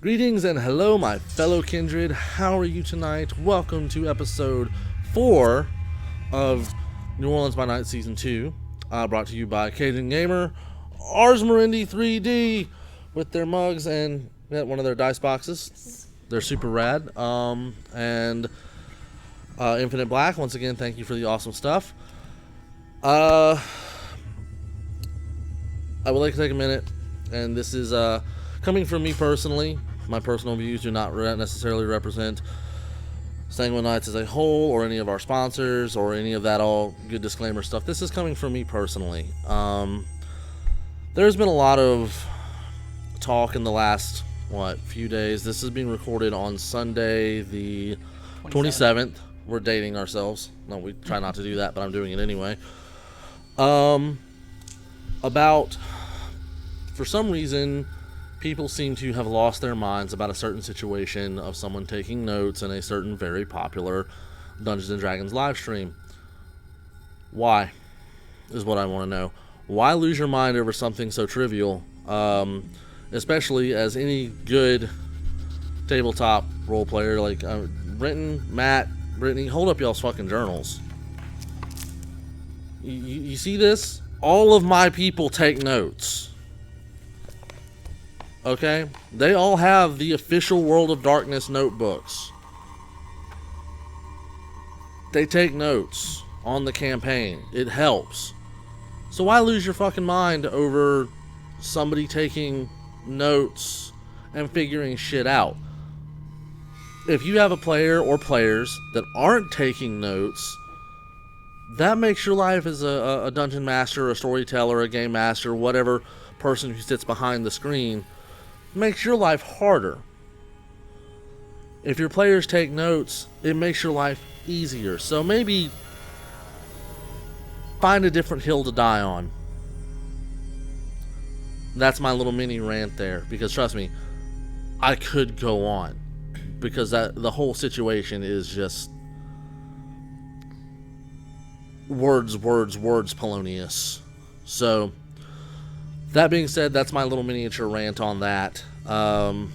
Greetings and hello, my fellow kindred. How are you tonight? Welcome to episode 4 of New Orleans by Night Season 2, brought to you by Cajun Gamer, Ars Moriendi 3D, with their mugs and one of their dice boxes. They're super rad. And Infinite Black, once again, thank you for the awesome stuff. I would like to take a minute, and this is coming from me personally. My personal views do not necessarily represent Sanguine Knights as a whole, or any of our sponsors, or any of that all good disclaimer stuff. This is coming from me personally. There's been a lot of talk in the last, few days. This is being recorded on Sunday, the 27th. We're dating ourselves. No, we try not to do that, but I'm doing it anyway. About, for some reason, people seem to have lost their minds about a certain situation of someone taking notes in a certain very popular Dungeons & Dragons live stream. Why? Is what I want to know. Why lose your mind over something so trivial? Especially as any good tabletop role player, like Brenton, Matt, Brittany, hold up y'all's fucking journals. You see this? All of my people take notes. Okay? They all have the official World of Darkness notebooks. They take notes on the campaign. It helps. So why lose your fucking mind over somebody taking notes and figuring shit out? If you have a player or players that aren't taking notes, that makes your life as a dungeon master, a storyteller, a game master, whatever person who sits behind the screen, makes your life harder. If your players take notes, it makes your life easier. So maybe find a different hill to die on. That's my little mini rant there, because trust me, I could go on, because the whole situation is just words Polonius. So that being said, that's my little miniature rant on that. We're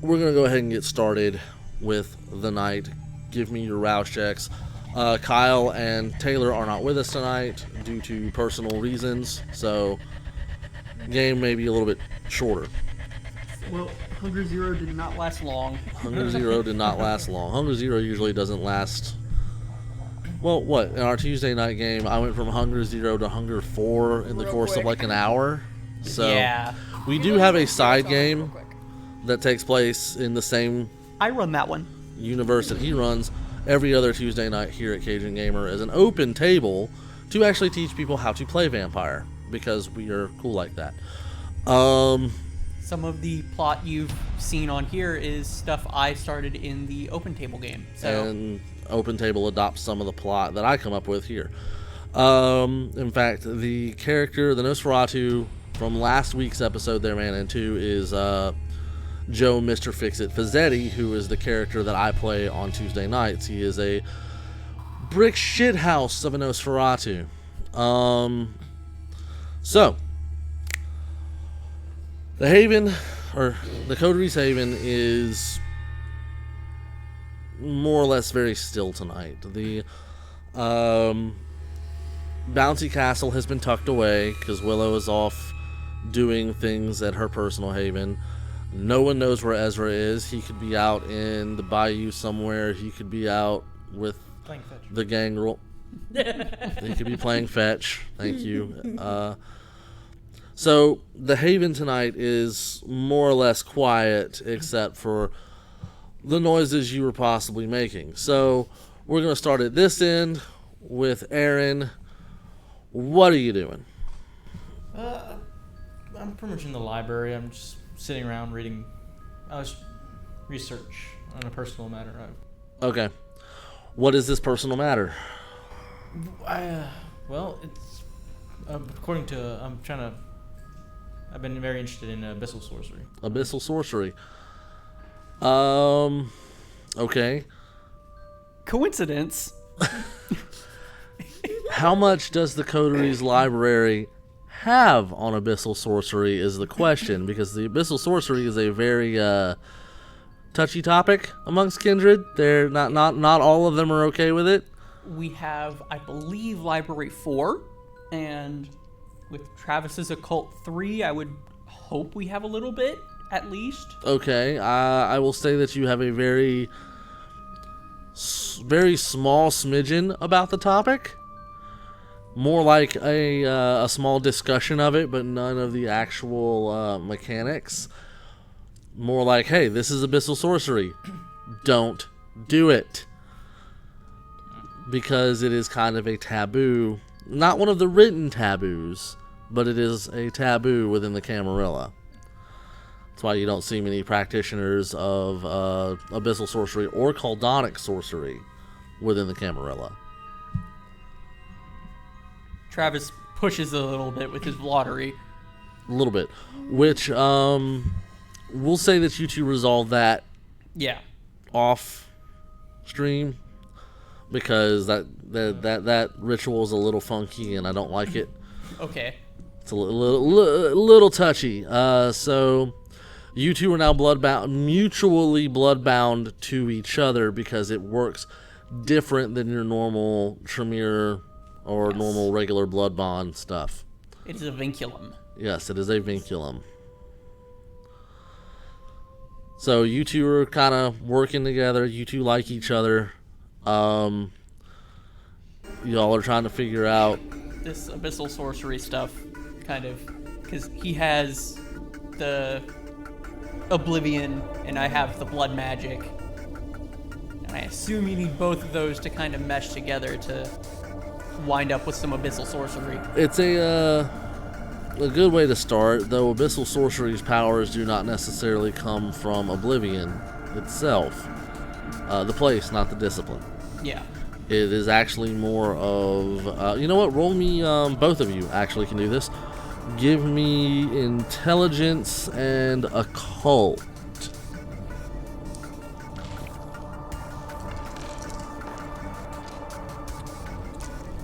going to go ahead and get started with the night. Give me your rouse checks. Kyle and Taylor are not with us tonight due to personal reasons, so game may be a little bit shorter. Well, Hunger Zero did not last long. Hunger Zero did not last long. Hunger Zero usually doesn't last... Well, in our Tuesday night game, I went from Hunger Zero to Hunger 4 in the course of like an hour. So yeah. We do have a side game that takes place in the same I run that one. universe that he runs every other Tuesday night here at Cajun Gamer as an open table to actually teach people how to play Vampire, because we are cool like that. Some of the plot you've seen on here is stuff I started in the open table game. So. And open table adopts some of the plot that I come up with here. In fact, the character, the Nosferatu from last week's episode they ran into is Joe Mr. Fix-It Fazzetti, who is the character that I play on Tuesday nights. He is a brick shithouse of a Nosferatu. So, the Haven, or the Coteries Haven, is more or less very still tonight. The bouncy castle has been tucked away because Willow is off doing things at her personal haven. No one knows where Ezra is. He could be out in the bayou somewhere. He could be out with the gang rule. He could be playing fetch. Thank you. So the haven tonight is more or less quiet, except for the noises you were possibly making. So we're going to start at this end with Aaron. What are you doing? I'm pretty much in the library. I'm just sitting around reading research on a personal matter. Okay. What is this personal matter? Well, it's according to I've been very interested in abyssal sorcery. Abyssal sorcery. Okay. Coincidence? How much does the Coteries Library have on Abyssal Sorcery is the question, because the Abyssal Sorcery is a very touchy topic amongst kindred. They're not all of them are okay with it. We have, I believe, Library 4, and with Travis's Occult 3, I would hope we have a little bit, at least. Okay, I will say that you have a very small smidgen about the topic. More like a small discussion of it, but none of the actual mechanics. More like, hey, this is Abyssal Sorcery. Don't do it. Because it is kind of a taboo. Not one of the written taboos, but it is a taboo within the Camarilla. That's why you don't see many practitioners of Abyssal Sorcery or Caldonic Sorcery within the Camarilla. Travis pushes a little bit with his lottery. A little bit. Which, we'll say that you two resolve that Yeah. off stream, because that ritual is a little funky and I don't like it. Okay. It's a little touchy. So you two are now mutually bloodbound to each other, because it works different than your normal Tremere or Yes. normal regular blood bond stuff. It is a vinculum. Yes, it is a vinculum. So you two are kind of working together. You two like each other. Y'all are trying to figure out This Abyssal Sorcery stuff, kind of, because he has the Oblivion and I have the Blood Magic. And I assume you need both of those to kind of mesh together to wind up with some Abyssal Sorcery. it's a good way to start, though Abyssal Sorcery's powers do not necessarily come from Oblivion itself. The place, not the discipline. Yeah. It is actually more of... you know what? Roll me... both of you actually can do this. Give me Intelligence and Occult.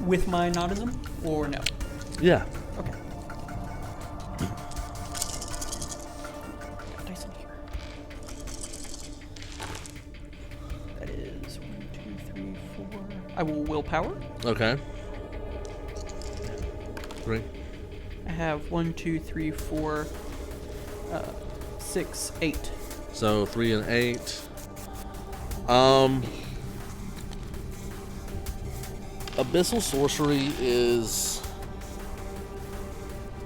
With my nautism, or no? Yeah. Okay. Dice in here. That is 1, 2, 3, 4. I will willpower. Okay. 3. I have 1, 2, 3, 4, 6, 8. So 3 and 8. Abyssal Sorcery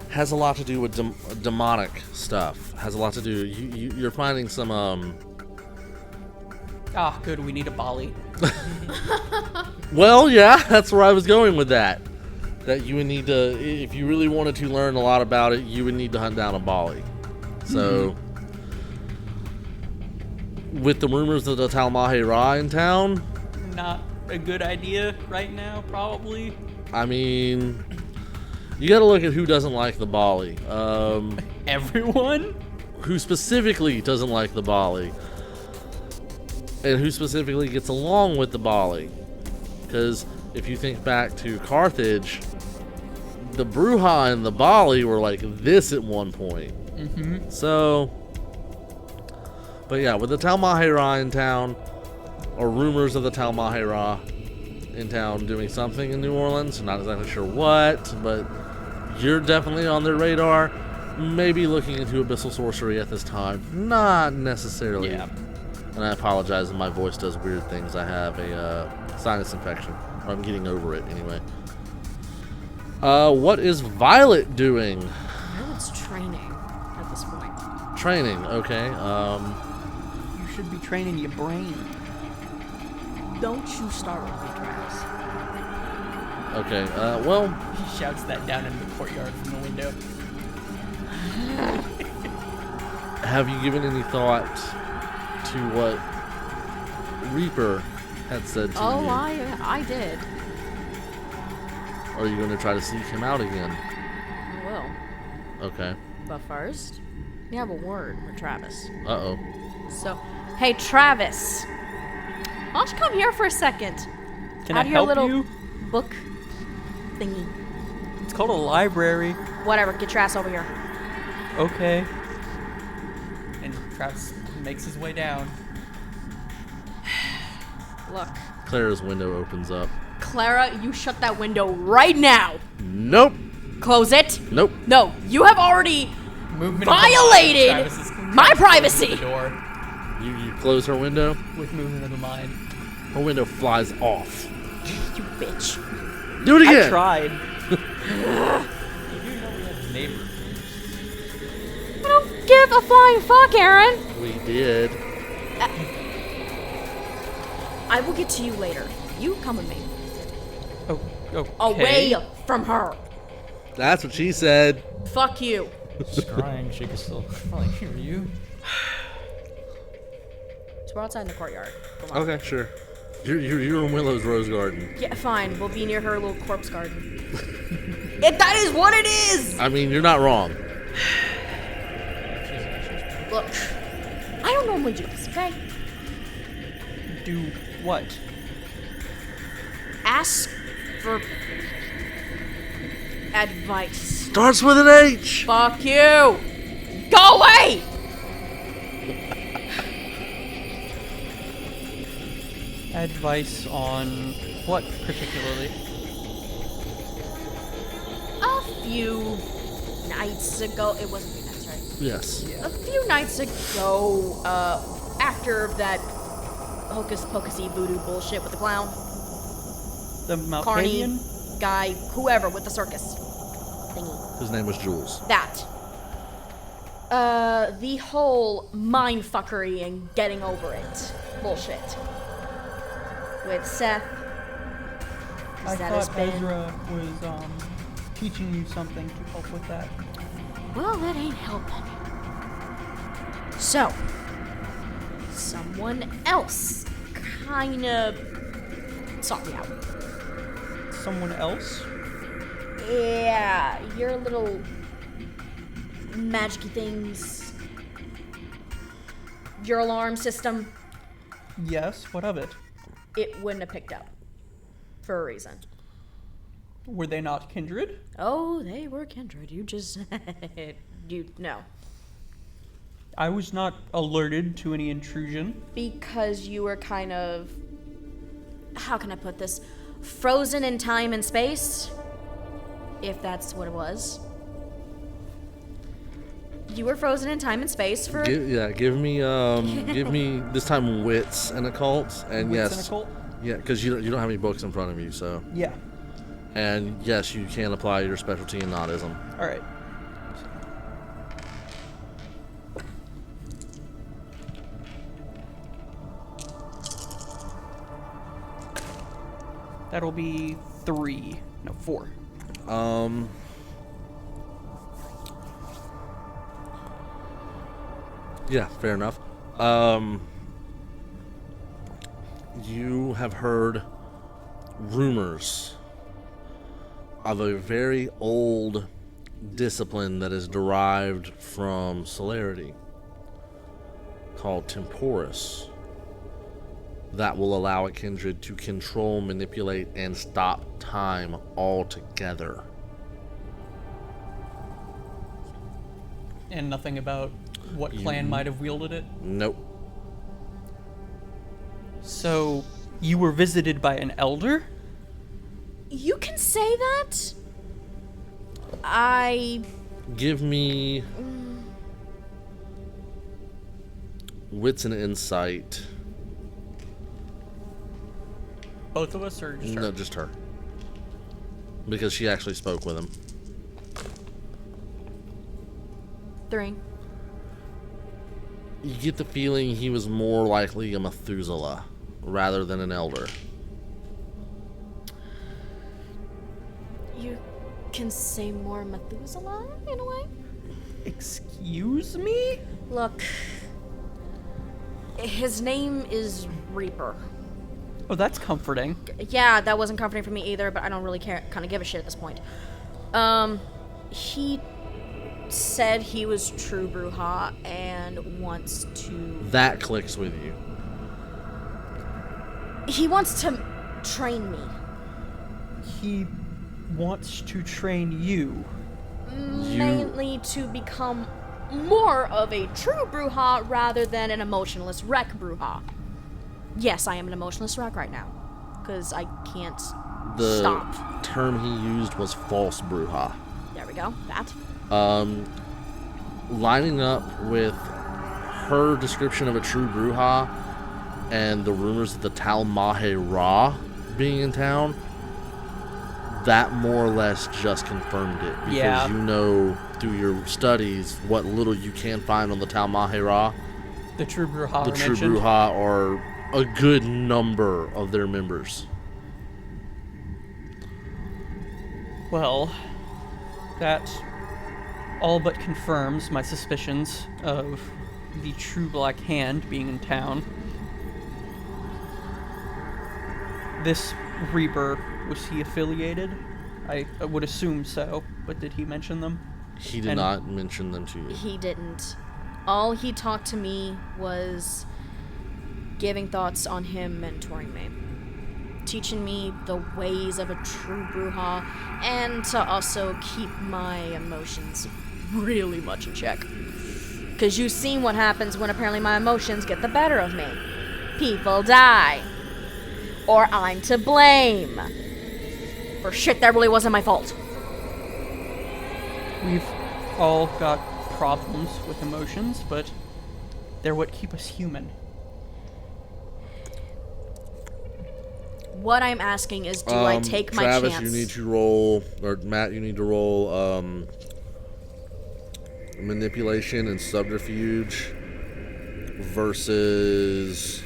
has a lot to do with demonic stuff. Has a lot to do. You're finding some Ah, good. We need a Bali. Well, yeah, that's where I was going with that. That you would need to, if you really wanted to learn a lot about it, you would need to hunt down a Bali. So, with the rumors of the Talmahe Ra in town, Not a good idea right now, probably. I mean, you got to look at who doesn't like the Bali. Everyone? Who specifically doesn't like the Bali, and who specifically gets along with the Bali. Because if you think back to Carthage, the Bruja and the Bali were like this at one point. Mm-hmm. So, but yeah, with the Talmahe Ra in town, or rumors of the Talmahe Ra in town doing something in New Orleans, I'm not exactly sure what, but you're definitely on their radar. Maybe looking into Abyssal Sorcery at this time. Not necessarily. Yeah. And I apologize if my voice does weird things. I have a sinus infection. I'm getting over it anyway. What is Violet doing? Violet's training at this point. Training, okay. You should be training your brain. Don't you start with me, Travis. Okay, well, He shouts that down in the courtyard from the window. have you given any thought to what Reaper had said to Oh, you? I did. Are you going to try to seek him out again? I will. Okay. But first, we have a word for Travis. Uh-oh. So, hey, Travis. Why don't you come here for a second? Can Out I of your help little you? book thingy. It's called a library. Whatever, get your ass over here. Okay. And Travis makes his way down. Look, Clara's window opens up. Clara, you shut that window right now. Nope. Close it. Nope. No, you have already Movement violated of the mind. Travis is my closing privacy. The door You close her window. with movement of the mind. Her window flies off. You bitch. Do it again. I tried. You do know we have neighbors. I don't give a flying fuck, Aaron. We did. I will get to you later. You come with me. Oh, okay. Away from her. That's what she said. Fuck you. She's crying. She can still probably hear you. So we're outside in the courtyard. Come on. Okay, sure. You're in Willow's rose garden. Yeah, fine. We'll be near her little corpse garden. That is what it is! I mean, you're not wrong. Look, I don't normally do this, okay? Do what? Ask for advice. Starts with an H. Fuck you! Go away! Advice on what particularly? A few nights ago, it wasn't few nights, right? Yes. A few nights ago, after that hocus pocusy voodoo bullshit with the clown, The Carney Malkavian? guy, whoever with the circus thingy. His name was Jules. That. The whole mindfuckery and getting over it bullshit. With Seth. I That has thought been- Ezra was teaching you something to help with that. Well, that ain't helping. So, someone else kinda sought me out. Someone else? Yeah, your little magic-y things. Your alarm system, Yes, what of it? it wouldn't have picked up. For a reason. Were they not kindred? Oh, they were kindred. You just... you know. I was not alerted to any intrusion. Because you were kind of... How can I put this? Frozen in time and space? If that's what it was. You were frozen in time and space for... Give me this time wits and occult, and Wits yes, and occult? yeah, because you don't have any books in front of you, so, Yeah. and yes, you can apply your specialty in nautism. All right. That'll be 3. No, 4. Yeah, fair enough. You have heard rumors of a very old discipline that is derived from celerity called temporis that will allow a kindred to control, manipulate, and stop time altogether. And nothing about what clan might have wielded it. Nope. So, you were visited by an elder? You can say that? I... Give me wits and insight. Both of us, or just her? No, just her. Because she actually spoke with him. 3. You get the feeling he was more likely a Methuselah rather than an elder. You can say more Methuselah, in a way? Excuse me? Look, his name is Reaper. Oh, that's comforting. Yeah, that wasn't comforting for me either, but I don't really care, kind of give a shit at this point. He said he was true Bruja and wants to... That clicks with you. He wants to train me. He wants to train you. Mainly to become more of a true Bruja rather than an emotionless wreck Bruja. Yes, I am an emotionless wreck right now. Because I can't The stop. term he used was false Bruja. There we go. That. Lining up with her description of a true Bruja and the rumors of the Tal Mahe Ra being in town, that more or less just confirmed it. Because Yeah. you know through your studies what little you can find on the Tal Mahe Ra. The true Bruja The are true mentioned. Bruja are a good number of their members. Well, that all but confirms my suspicions of the true Black Hand being in town. This Reaper, was he affiliated? I would assume so, but did he mention them? He did And- not mention them to you. He didn't. All he talked to me was giving thoughts on him mentoring me. Teaching me the ways of a true Bruja, and to also keep my emotions really much in check. Because you've seen what happens when apparently my emotions get the better of me. People die. Or I'm to blame. For shit that really wasn't my fault. We've all got problems with emotions, but they're what keep us human. What I'm asking is, do I take my Travis, chance? you need to roll, or Matt, you need to roll manipulation and subterfuge versus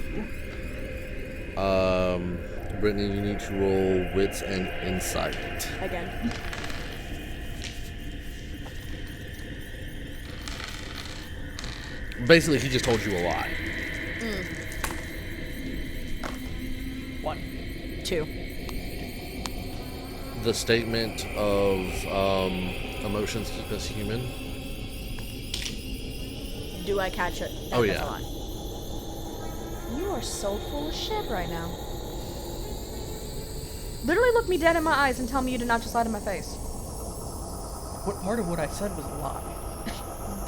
Brittany, you need to roll wits and insight. Again. Basically, he just told you a lot. 1. 2. The statement of emotions keep us human. Do I catch it? Oh, That's yeah. a lie. You are so full of shit right now. Literally look me dead in my eyes and tell me you did not just lie to my face. What part of what I said was a lie?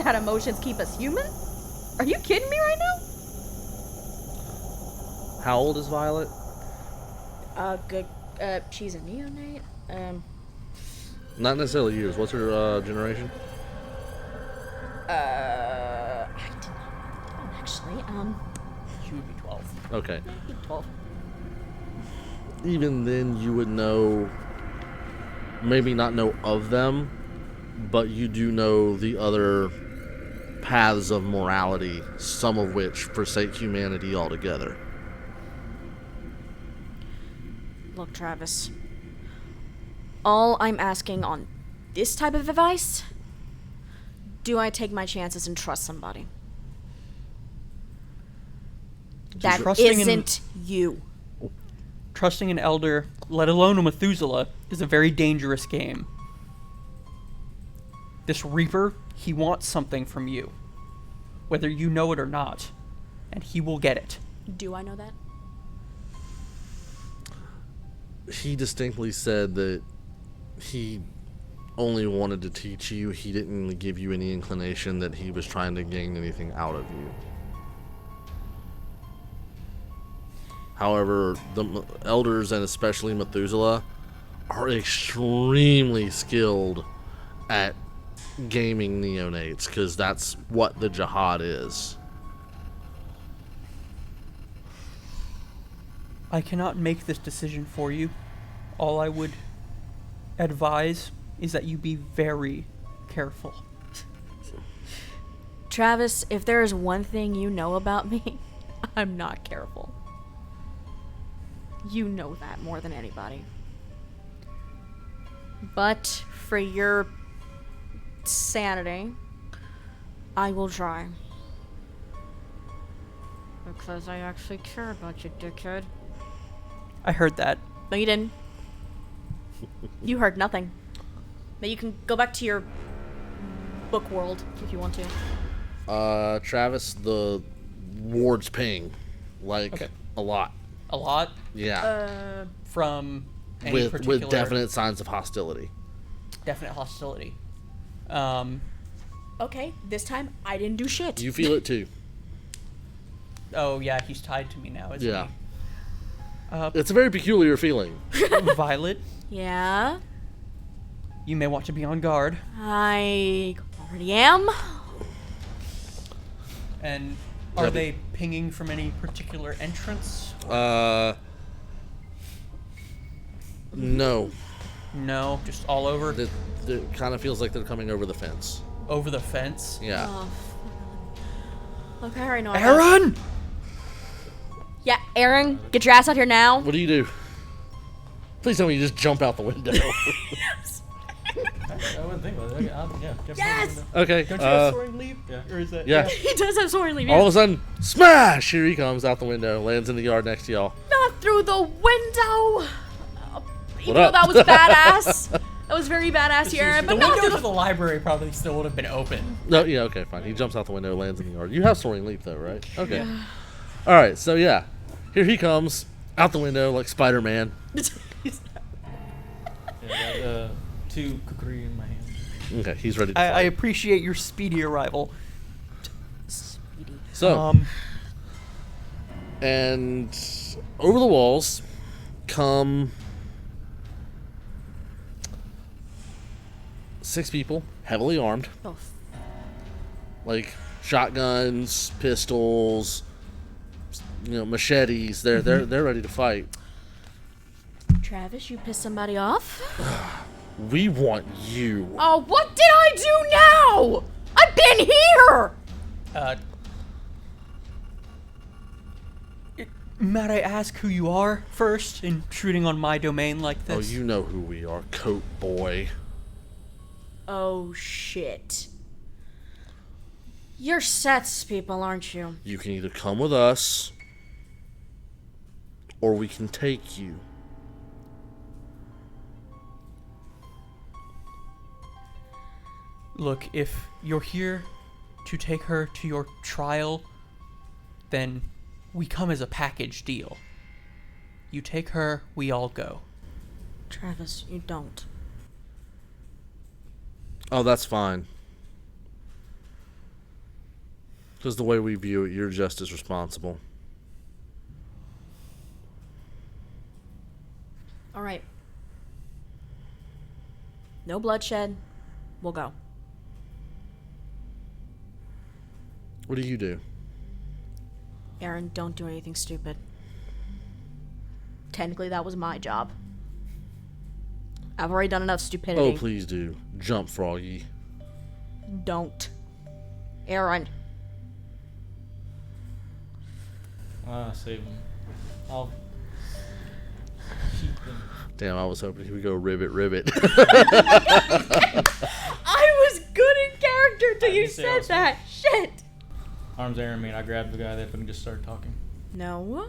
That emotions keep us human? Are you kidding me right now? How old is Violet? Good. She's a neonate. Not necessarily years. What's her generation? I did not know, actually. She would be 12. Okay. 12. Even then, you would know, maybe not know of them, but you do know the other paths of morality, some of which forsake humanity altogether. Look, Travis. All I'm asking on this type of advice, do I take my chances and trust somebody? That Trusting in- isn't you. Trusting an elder, let alone a Methuselah, is a very dangerous game. This Reaper, he wants something from you. Whether you know it or not. And he will get it. Do I know that? He distinctly said that he only wanted to teach you. He didn't give you any inclination that he was trying to gain anything out of you. However, the elders, and especially Methuselah, are extremely skilled at gaming neonates, because that's what the jihad is. I cannot make this decision for you. All I would advise is that you be very careful. Travis, if there is one thing you know about me, I'm not careful. You know that more than anybody. But for your sanity, I will try. Because I actually care about you, dickhead. I heard that. No, you didn't. You heard nothing. Now you can go back to your book world if you want to. Travis, the wards ping. Like, Okay. a lot. A lot Yeah. from any with particular definite signs of hostility. definite hostility. Okay, this time I didn't do shit. You feel it too. Oh yeah, he's tied to me now, isn't Yeah. he? It's a very peculiar feeling. Violet, Yeah, you may want to be on guard. I already am. And are Yep. they pinging from any particular entrance? No. No, just all over. It kind of feels like they're coming over the fence. Over the fence. Yeah. Oh, okay, I know. Aaron! Yeah, Aaron, get your ass out here now. What do you do? Please tell me you just jump out the window. I wouldn't think about it. Yeah, definitely. Yes! Okay. Don't you have soaring leap? Yeah. Or is that? Yeah. He does have soaring leave. All of a sudden, smash! Here he comes out the window, lands in the yard next to y'all. Not through the window. Even What though up? that was badass. That was very badass here, Aaron. The But not window through to the. the library probably still would have been open. No, yeah, okay, fine. He jumps out the window, lands in the yard. You have soaring leap though, right? Okay. All right, so yeah, here he comes out the window like Spider-Man. Yeah, I got 2 kukri in my hand. Okay, he's ready to I fight. appreciate your speedy arrival. So, and over the walls come 6 people, heavily armed, Oh, like shotguns, pistols, machetes. They're ready to fight. Travis, you pissed somebody off? We want you. Oh, what did I do now? I've been here! Might I ask who you are first, intruding on my domain like this? Oh, you know who we are, Coat Boy. Oh, shit. You're Seth's people, aren't you? You can either come with us, or we can take you. Look, if you're here to take her to your trial, then we come as a package deal. You take her, we all go. Travis, you don't. Oh, that's fine. Because the way we view it, you're just as responsible. All right. No bloodshed. We'll go. What do you do? Aaron, don't do anything stupid. Technically, that was my job. I've already done enough stupidity. Oh, please do. Jump, Froggy. Don't. Aaron. Save him. I'll keep them. Damn, I was hoping he would go ribbit, ribbit. I was good in character till you didn't say I said was that. Shit. Arms Aaron me, and I grabbed the guy that and just started talking. No.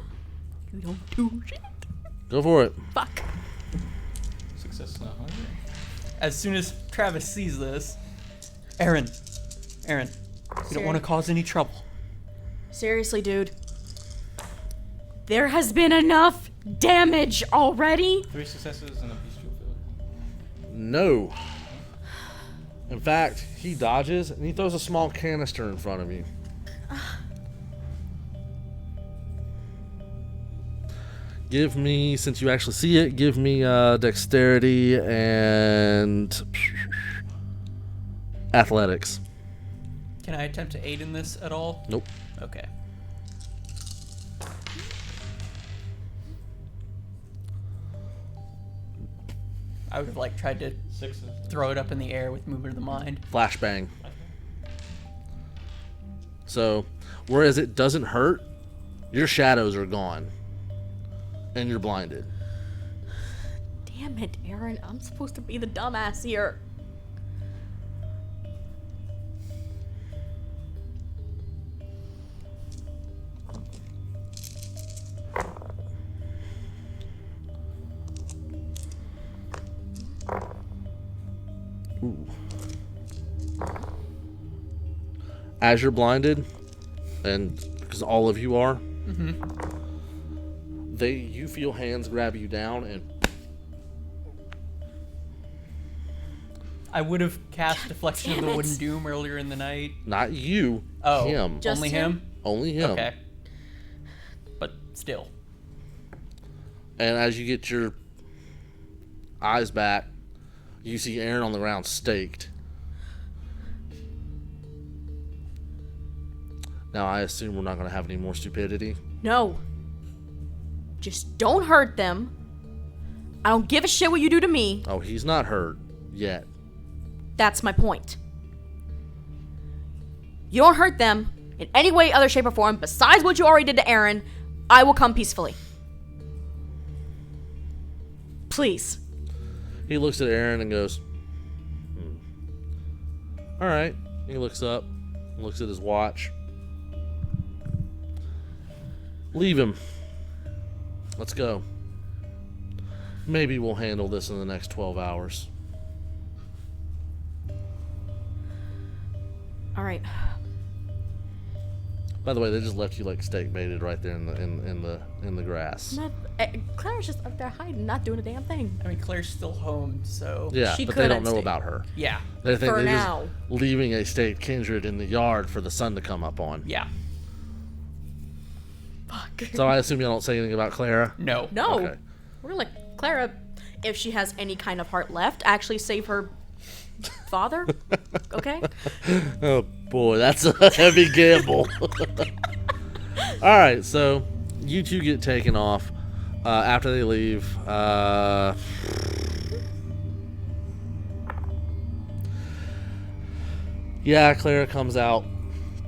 You don't do shit. Go for it. Fuck. Success now, huh? As soon as Travis sees this, Aaron, you don't want to cause any trouble. Seriously, dude. There has been enough damage already. 3 successes and a peaceful failure. No. In fact, he dodges and he throws a small canister in front of you. Give me, since you actually see it, give me dexterity and athletics. Can I attempt to aid in this at all? Nope. Okay. I would have tried to 6. throw it up in the air with movement of the mind. Flashbang. So, whereas it doesn't hurt, your shadows are gone. And you're blinded. Damn it, Aaron. I'm supposed to be the dumbass here. Ooh. As you're blinded, and because all of you are, you feel hands grab you down and I would have cast Deflection of the damn it. Wooden Doom earlier in the night. Not you. Oh, Him. Just only him? him? Only him. Okay. But still. And as you get your eyes back, you see Aaron on the ground staked. Now, I assume we're not going to have any more stupidity. No. Just don't hurt them. I don't give a shit what you do to me. Oh, he's not hurt yet. That's my point. You don't hurt them in any way, other shape, or form besides what you already did to Aaron. I will come peacefully. Please. He looks at Aaron and goes, All right. He looks up, looks at his watch. Leave him. Let's go. Maybe we'll handle this in the next 12 hours. All right. By the way, they just left you like steak baited right there in the grass. Claire's just up there hiding, not doing a damn thing. I mean, Claire's still home, so... Yeah, She but could they don't have know stayed. about her. Yeah. They think For they're now. just leaving a state kindred in the yard for the sun to come up on. Yeah. Fuck. So I assume you don't say anything about Clara. No. No. Okay. We're like, Clara, if she has any kind of heart left, actually save her father. Okay? Oh boy, that's a heavy gamble. All right, so you two get taken off after they leave. Yeah, Clara comes out,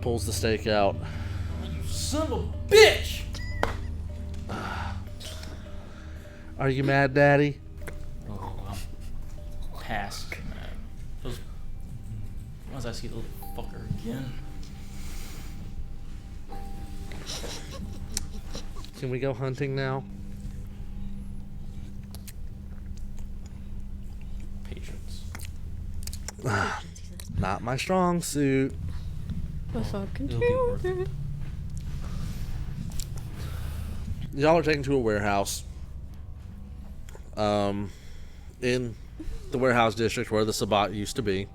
pulls the stake out. Son of a bitch! Are you mad, Daddy? Oh, I'm past mad. Those. Once I see the little fucker again. Can we go hunting now? Patience. Not my strong suit. It'll be worth it. Y'all are taken to a warehouse. In the warehouse district where the Sabbat used to be.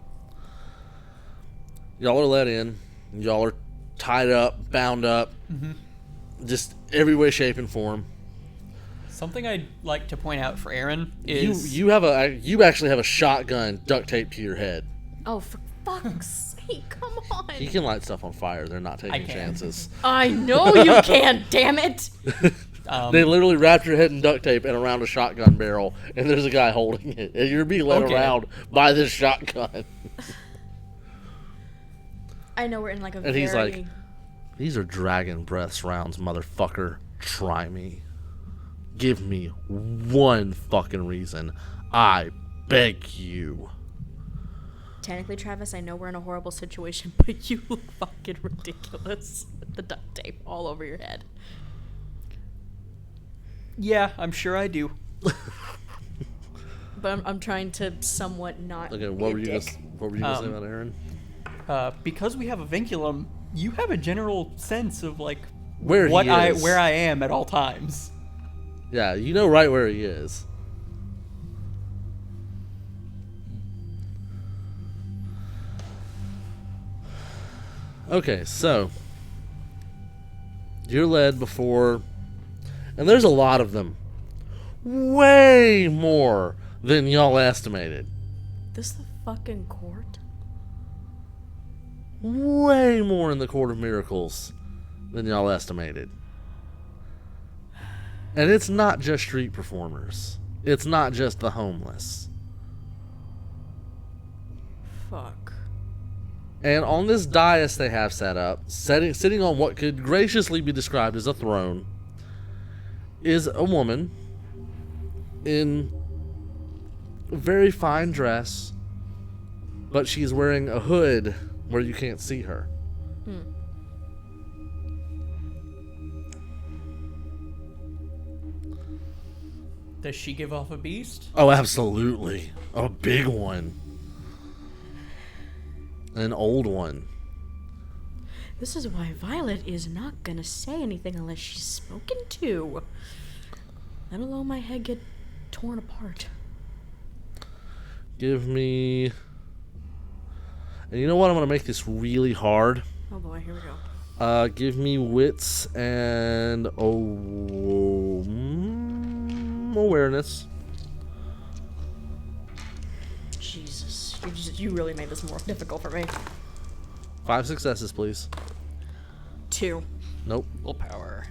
Y'all are let in. Y'all are tied up, bound up. Just every way, shape, and form. Something I'd like to point out for Aaron is... You actually have a shotgun duct taped to your head. Oh, for fuck's sake, come on. You can light stuff on fire. They're not taking can. chances. I know you can, damn it. They literally wrapped your head in duct tape and around a shotgun barrel, and there's a guy holding it, and you're being led Okay. around by this shotgun. I know we're in like a And very... he's like, "These are dragon breaths rounds, motherfucker. Try me. Give me one fucking reason. I beg you." Technically, Travis, I know we're in a horrible situation, but you look fucking ridiculous with the duct tape all over your head. Yeah, I'm sure I do. But I'm trying to somewhat not Okay, be what a were you dick. gonna say about Aaron? Because we have a vinculum, you have a general sense of like Where what he is. where I am at all times. Yeah, you know right where he is. Okay, so you're led before, and there's a lot of them. Way more than y'all estimated. This the fucking court? Way more in the Court of Miracles than y'all estimated. And it's not just street performers. It's not just the homeless. Fuck. And on this dais they have set up, sitting on what could graciously be described as a throne, is a woman in a very fine dress, but she's wearing a hood where you can't see her. Does she give off a beast? Oh, absolutely. A big one. An old one. This is why Violet is not gonna say anything unless she's spoken to. Let alone my head get torn apart. Give me And you know what? I'm going to make this really hard. Oh boy, here we go. Give me wits and awareness. Jesus, you really made this more difficult for me. 5 successes, please. 2. Nope. Willpower.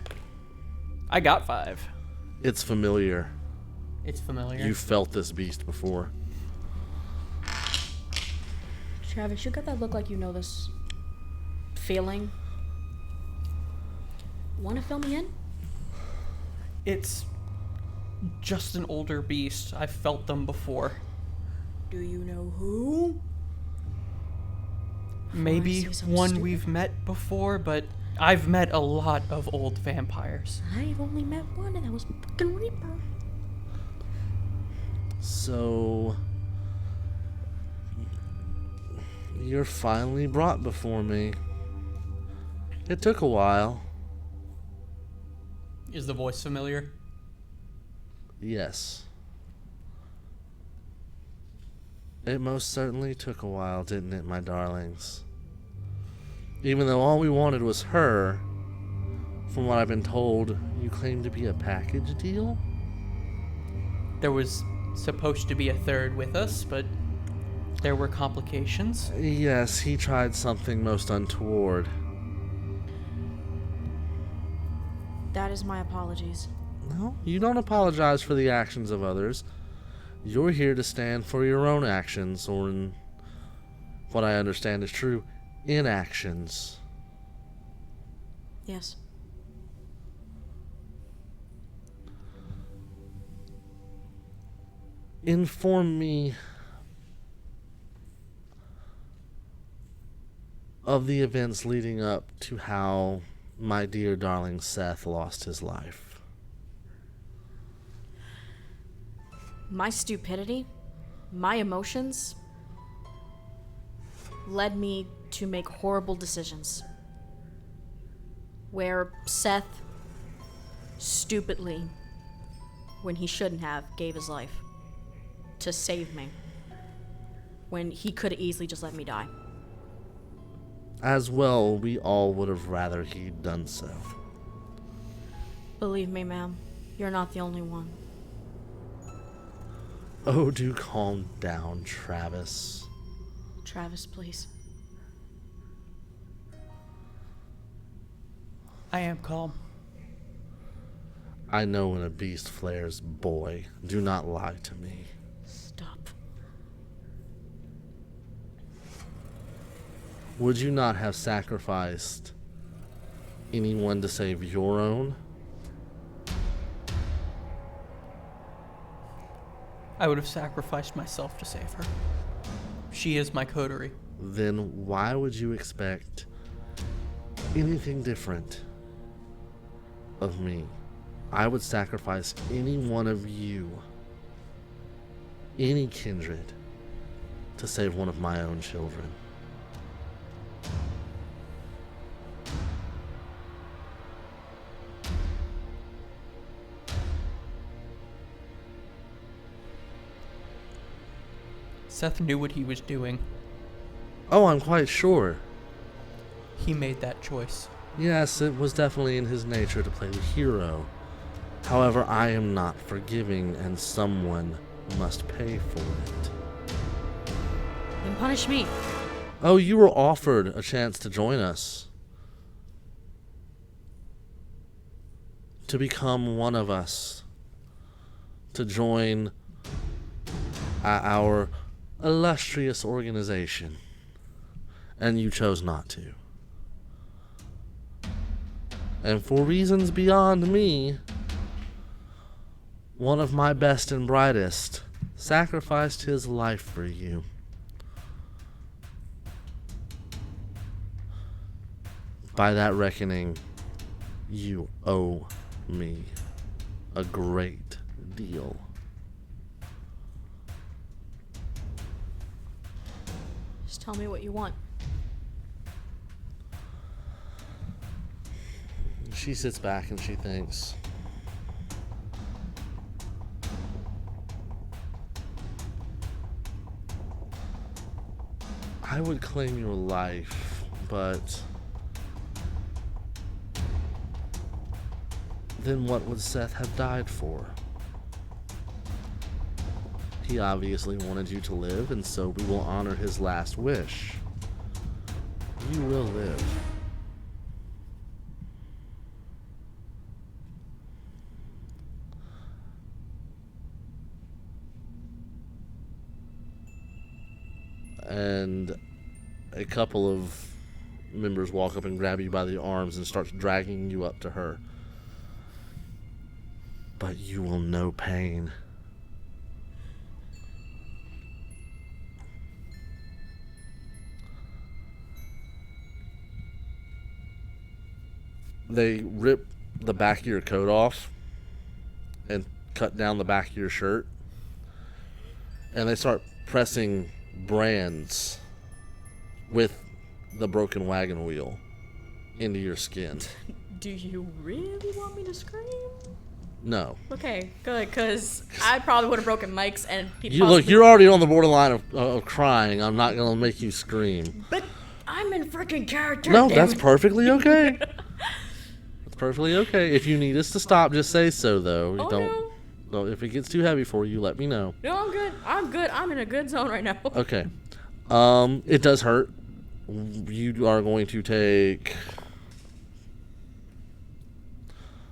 I got 5. It's familiar. It's familiar. You felt this beast before. Travis, you got that look like you know this feeling. Want to fill me in? It's just an older beast. I've felt them before. Do you know who? Maybe say something one stupid? we've met before, but I've met a lot of old vampires. I've only met one, and that was fucking Reaper. So... you're finally brought before me. It took a while. Is the voice familiar? Yes. It most certainly took a while, didn't it, my darlings? Even though all we wanted was her, from what I've been told, you claim to be a package deal? There was supposed to be a third with us, but there were complications. Yes, he tried something most untoward. That is my apologies. No, you don't apologize for the actions of others. You're here to stand for your own actions, or in what I understand is true, inactions. Yes. Inform me of the events leading up to how my dear darling Seth lost his life. My stupidity, my emotions, led me to make horrible decisions. Where Seth, stupidly, when he shouldn't have, gave his life to save me. When he could have easily just let me die. As well, we all would have rather he'd done so. Believe me, ma'am, you're not the only one. Oh, do calm down, Travis. Travis, please. I am calm. I know when a beast flares, boy. Do not lie to me. Stop. Would you not have sacrificed anyone to save your own? I would have sacrificed myself to save her. She is my coterie. Then why would you expect anything different of me? I would sacrifice any one of you, any kindred, to save one of my own children. Seth knew what he was doing. Oh, I'm quite sure. He made that choice. Yes, it was definitely in his nature to play the hero. However, I am not forgiving, and someone must pay for it. Then punish me. Oh, you were offered a chance to join us. To become one of us. To join our illustrious organization. And you chose not to. And for reasons beyond me, one of my best and brightest sacrificed his life for you. By that reckoning, you owe me a great deal. Just tell me what you want. She sits back and she thinks. I would claim your life, but then what would Seth have died for? He obviously wanted you to live, and so we will honor his last wish. You will live. And a couple of members walk up and grab you by the arms and start dragging you up to her. But you will know pain. They rip the back of your coat off and cut down the back of your shirt. And they start pressing brands with the broken wagon wheel into your skin. Do you really want me to scream? No. Okay, good, because I probably would have broken Mike's and he'd Look, you're already on the borderline of crying. I'm not going to make you scream. But I'm in freaking character. No, damn that's it. perfectly okay. That's perfectly okay. If you need us to stop, just say so, though. Oh, Well, if it gets too heavy for you, let me know. No, I'm good. I'm good. I'm in a good zone right now. Okay. It does hurt. You are going to take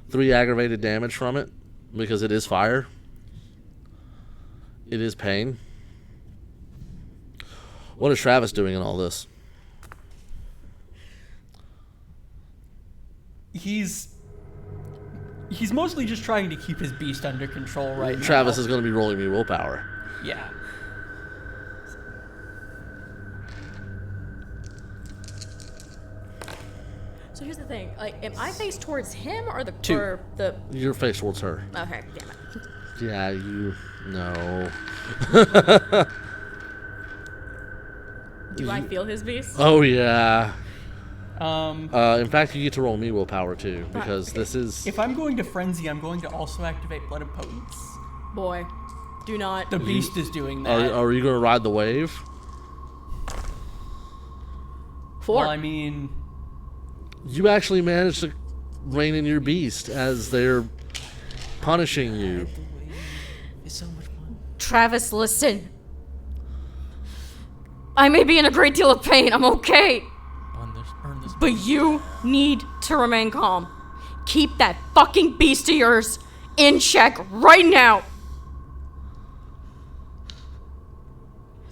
3 aggravated damage from it because it is fire. It is pain. What is Travis doing in all this? He's mostly just trying to keep his beast under control right now. Travis is going to be rolling me willpower. Yeah. So here's the thing. Like, am I face towards him or the 2. or the? Your face towards her. Okay, damn it. Yeah, you. No. Do I feel his beast? Oh, yeah. In fact, you get to roll me willpower too, because this is. If I'm going to frenzy, I'm going to also activate blood of potence. Boy, do not. The beast is doing that. Are you going to ride the wave? 4. Well, I mean, You actually managed to rein in your beast as they're punishing you. It's so much fun. Travis, listen. I may be in a great deal of pain. I'm okay. Burn this. But you need to remain calm. Keep that fucking beast of yours in check right now.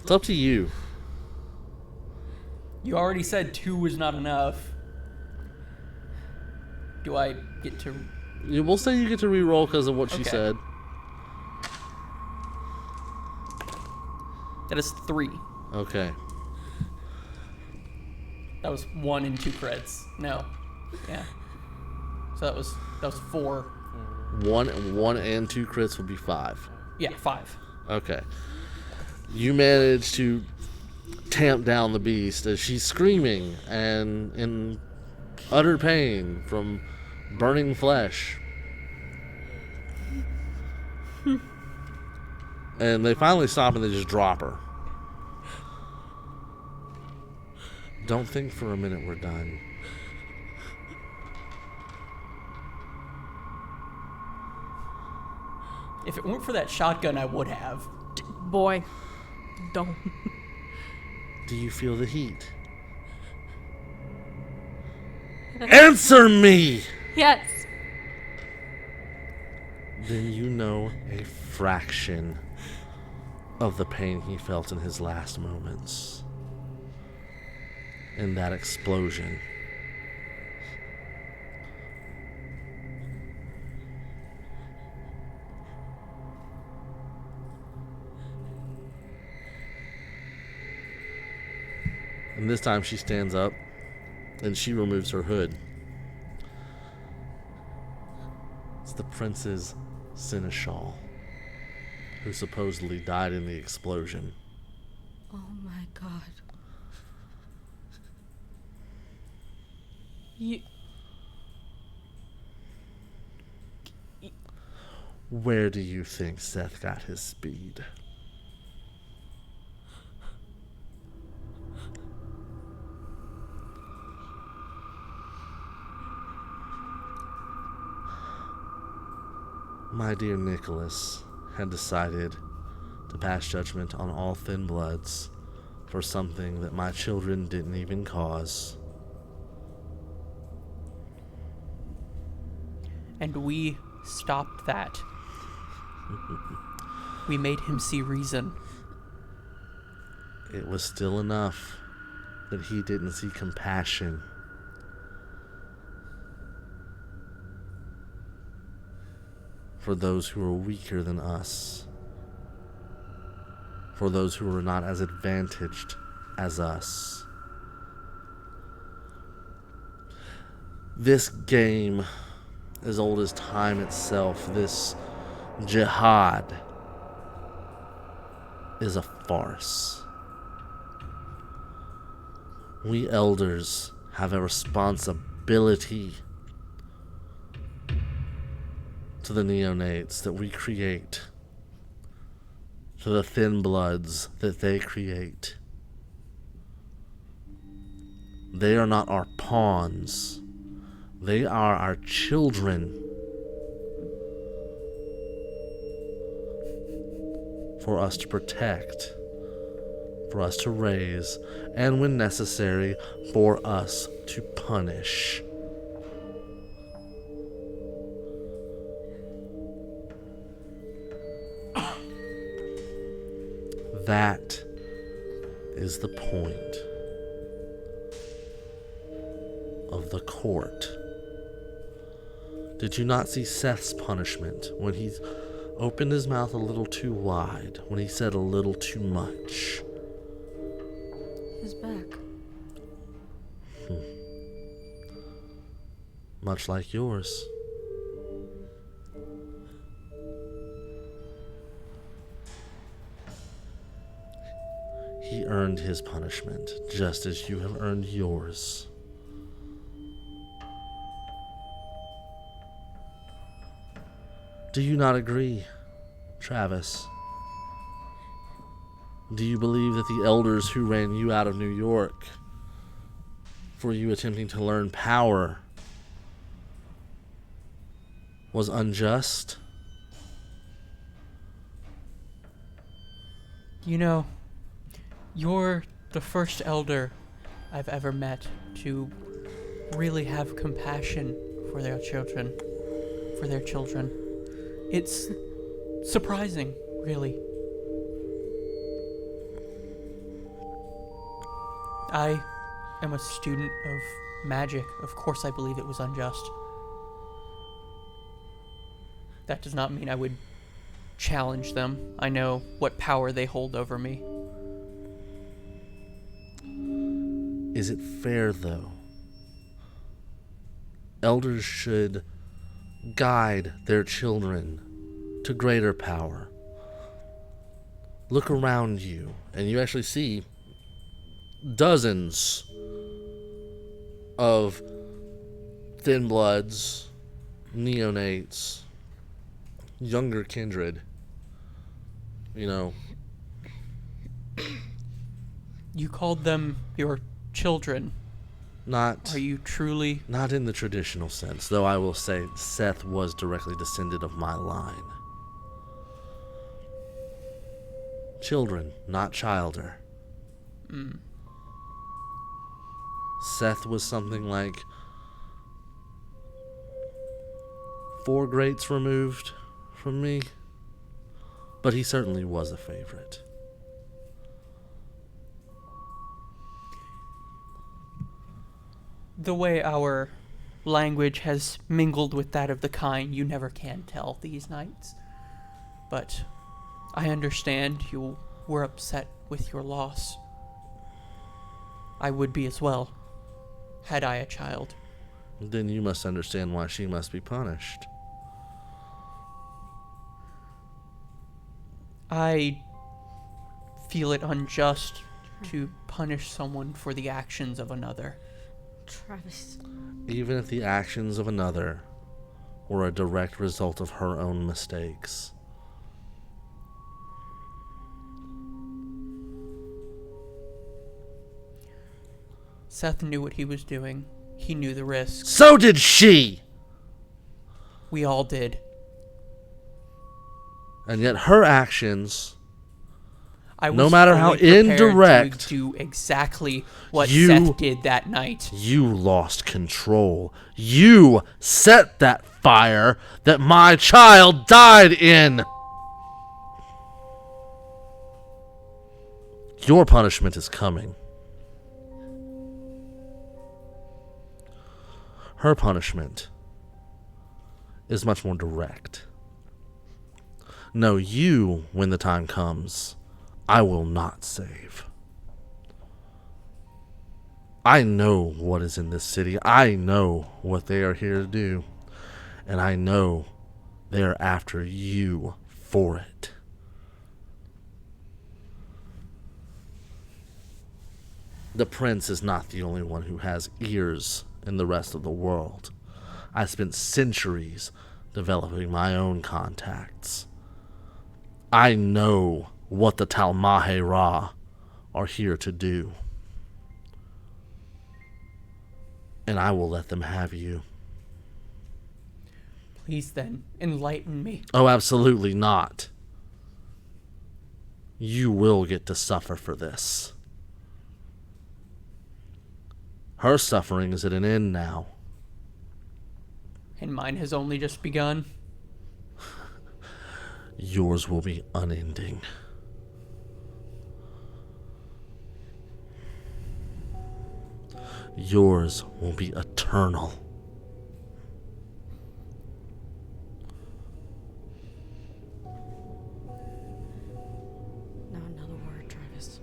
It's up to you. you already said 2 was not enough. Do I get to... We'll say you get to re-roll because of what she Okay. said. That is 3. Okay. That was 1 and 2 creds. No. Yeah. So that was 4. One and 2 crits would be 5. Yeah, 5. Okay. You manage to tamp down the beast as she's screaming and in utter pain from burning flesh. And they finally stop and they just drop her. Don't think for a minute we're done. If it weren't for that shotgun, I would have. Boy, don't. Do you feel the heat? Answer me! Yes. Then you know a fraction of the pain he felt in his last moments. In that explosion. And this time she stands up and she removes her hood. It's the prince's seneschal, who supposedly died in the explosion. Oh my god. Where do you think Seth got his speed? My dear Nicholas had decided to pass judgment on all thin bloods for something that my children didn't even cause. And we stopped that. We made him see reason. It was still enough that he didn't see compassion. For those who are weaker than us. For those who are not as advantaged as us. This game, as old as time itself, this jihad, is a farce. We elders have a responsibility to the neonates that we create, to the thin bloods that they create. They are not our pawns. They are our children. For us to protect, for us to raise, and when necessary, for us to punish. That is the point of the court. Did you not see Seth's punishment when he opened his mouth a little too wide, when he said a little too much? His back. Much like yours. He earned his punishment, just as you have earned yours. Do you not agree, Travis? Do you believe that the elders who ran you out of New York for you attempting to learn power was unjust? You know, you're the first elder I've ever met to really have compassion for their children. It's surprising, really. I am a student of magic. Of course I believe it was unjust. That does not mean I would challenge them. I know what power they hold over me. Is it fair, though? Elders should guide their children to greater power. Look around you, and you actually see dozens of thin bloods, neonates, younger kindred. You know, You called them your children. not Are you truly? not in the traditional sense, though I will say Seth was directly descended of my line. Children, not childer. Seth was something like 4 greats removed from me, but he certainly was a favorite. The way our language has mingled with that of the kind, you never can tell these nights. But I understand you were upset with your loss. I would be as well, had I a child. Then you must understand why she must be punished. I feel it unjust to punish someone for the actions of another. Travis. Even if the actions of another were a direct result of her own mistakes. Seth knew what he was doing. He knew the risks. So did she! We all did. And yet her actions, I was no matter how fully prepared indirect, to do exactly what you- Seth did that night. you lost control. You set that fire that my child died in. Your punishment is coming. Her punishment is much more direct. No, you, when the time comes, I will not save. I know what is in this city. I know what they are here to do. And I know they are after you for it. The prince is not the only one who has ears in the rest of the world. I spent centuries developing my own contacts. I know what the Talmahe Ra are here to do. And I will let them have you. Please then, enlighten me. Oh, absolutely not. You will get to suffer for this. Her suffering is at an end now. And mine has only just begun. Yours will be unending. Yours will be eternal. Not another word, Travis.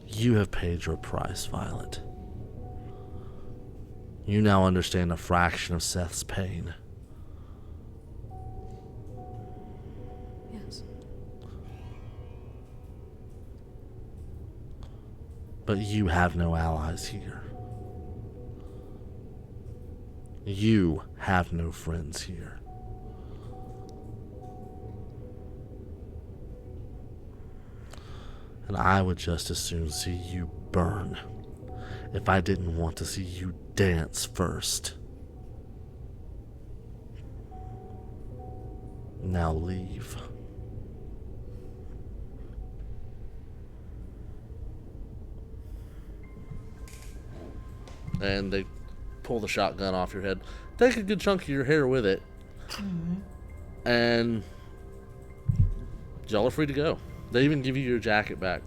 You have paid your price, Violet. You now understand a fraction of Seth's pain. Yes. But you have no allies here. You have no friends here. And I would just as soon see you burn if I didn't want to see you dance first. Now leave. And they pull the shotgun off your head. Take a good chunk of your hair with it. And y'all are free to go. They even give you your jacket back.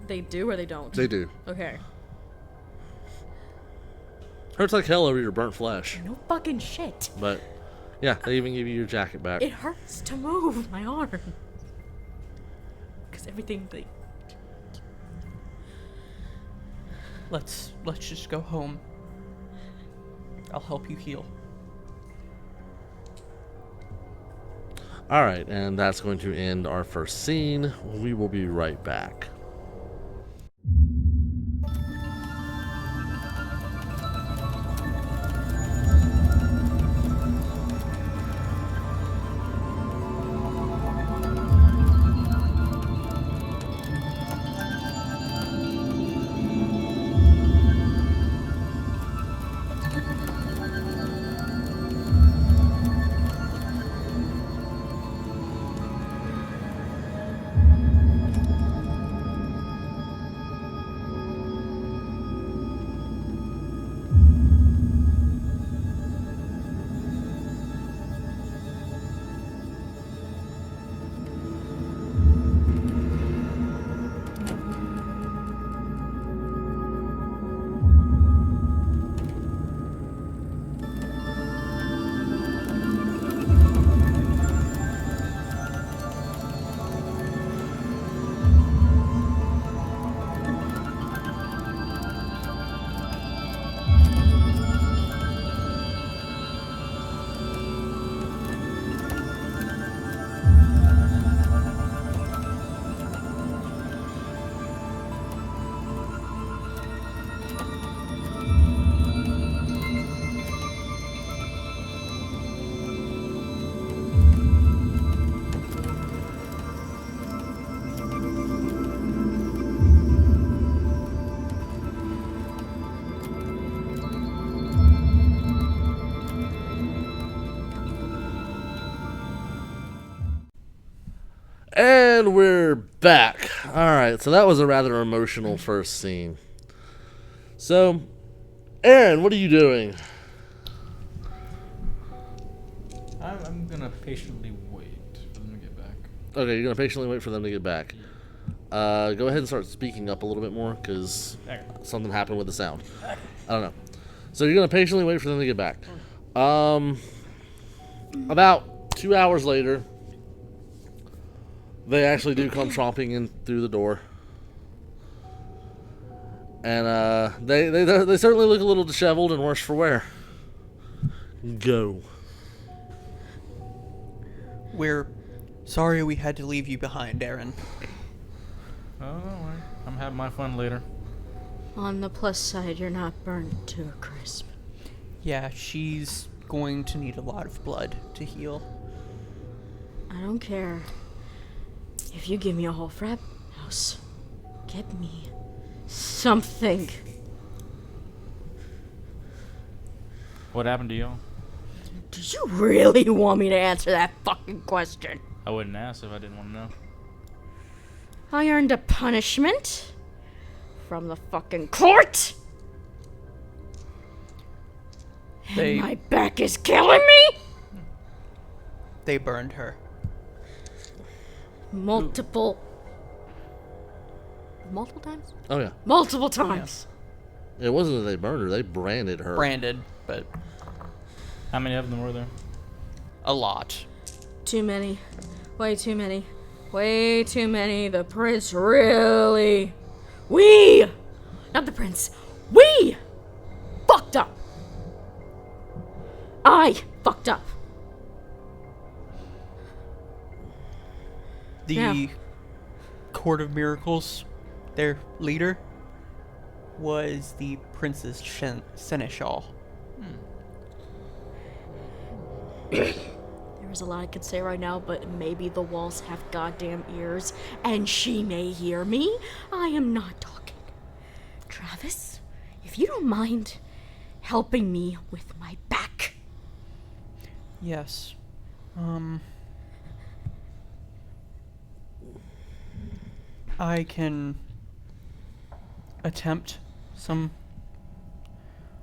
They do or they don't? They do. Okay. Hurts like hell over your burnt flesh. No fucking shit. But, yeah, they even give you your jacket back. It hurts to move my arm. Because everything they... Let's just go home. I'll help you heal. Alright, and that's going to end our first scene. We will be right back. And we're back. Alright, so that was a rather emotional first scene. So, Aaron, what are you doing? I'm gonna patiently wait for them to get back. Okay, you're going to patiently wait for them to get back. Go ahead and start speaking up a little bit more, because something happened with the sound. I don't know. So you're going to patiently wait for them to get back. About 2 hours later, they actually do come tromping in through the door. And they certainly look a little disheveled and worse for wear. Go. We're sorry we had to leave you behind, Aaron. Oh, don't worry. I'm having my fun later. On the plus side, you're not burned to a crisp. Yeah, she's going to need a lot of blood to heal. I don't care. If you give me a whole frat house, get me something. What happened to y'all? Do you really want me to answer that fucking question? I wouldn't ask if I didn't want to know. I earned a punishment from the fucking court. And my back is killing me. They burned her. Multiple times? Oh, yeah. Multiple times. It wasn't that they burned her, they branded her. Branded, but How many of them were there? a lot. Too many. Way too many. Way too many. The prince really... Not the prince. We fucked up. I fucked up. The Yeah. Court of Miracles, their leader, was the Princess Seneschal. There is a lot I could say right now, but maybe the walls have goddamn ears, and she may hear me. I am not talking. Travis, if you don't mind helping me with my back. Yes. I can attempt some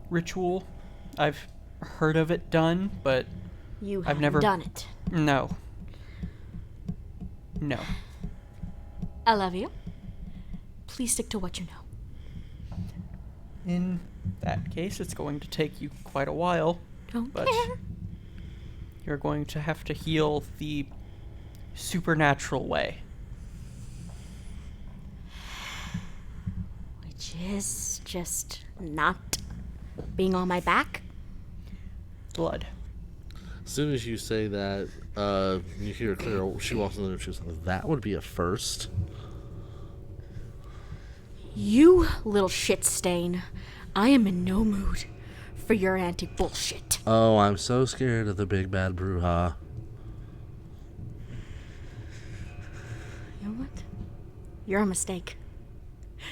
ritual. I've heard of it done, but You I've have never done it. No. No. I love you. Please stick to what you know. In that case, it's going to take you quite a while, Don't but care. you're going to have to heal the supernatural way. Which is just not being on my back. Blood. As soon as you say that, you hear Clara, she walks in the room, she's like, that would be a first. You little shit stain. I am in no mood for your anti-bullshit. Oh, I'm so scared of the big bad Bruja. You know what? You're a mistake.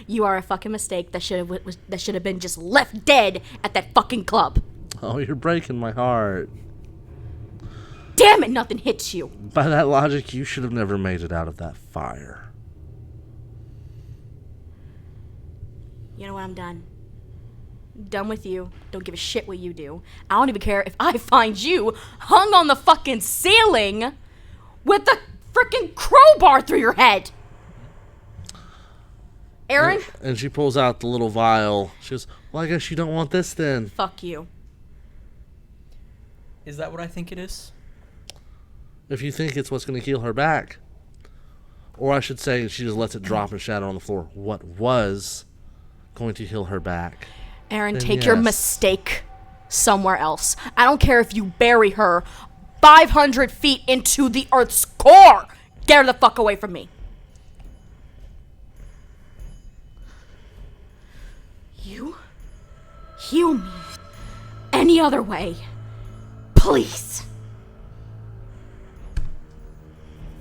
You are a fucking mistake that should have been just left dead at that fucking club. Oh, you're breaking my heart. Damn it, nothing hits you. By that logic, you should have never made it out of that fire. You know what? I'm done. Done with you. Don't give a shit what you do. I don't even care if I find you hung on the fucking ceiling with a freaking crowbar through your head. Aaron? And she pulls out the little vial. She goes, well, I guess you don't want this then. Fuck you. Is that what I think it is? If you think it's what's going to heal her back. Or I should say, she just lets it drop and shatter on the floor. What was going to heal her back? Aaron, Then take your yes. mistake somewhere else. I don't care if you bury her 500 feet into the Earth's core. Get her the fuck away from me. You heal me any other way, please.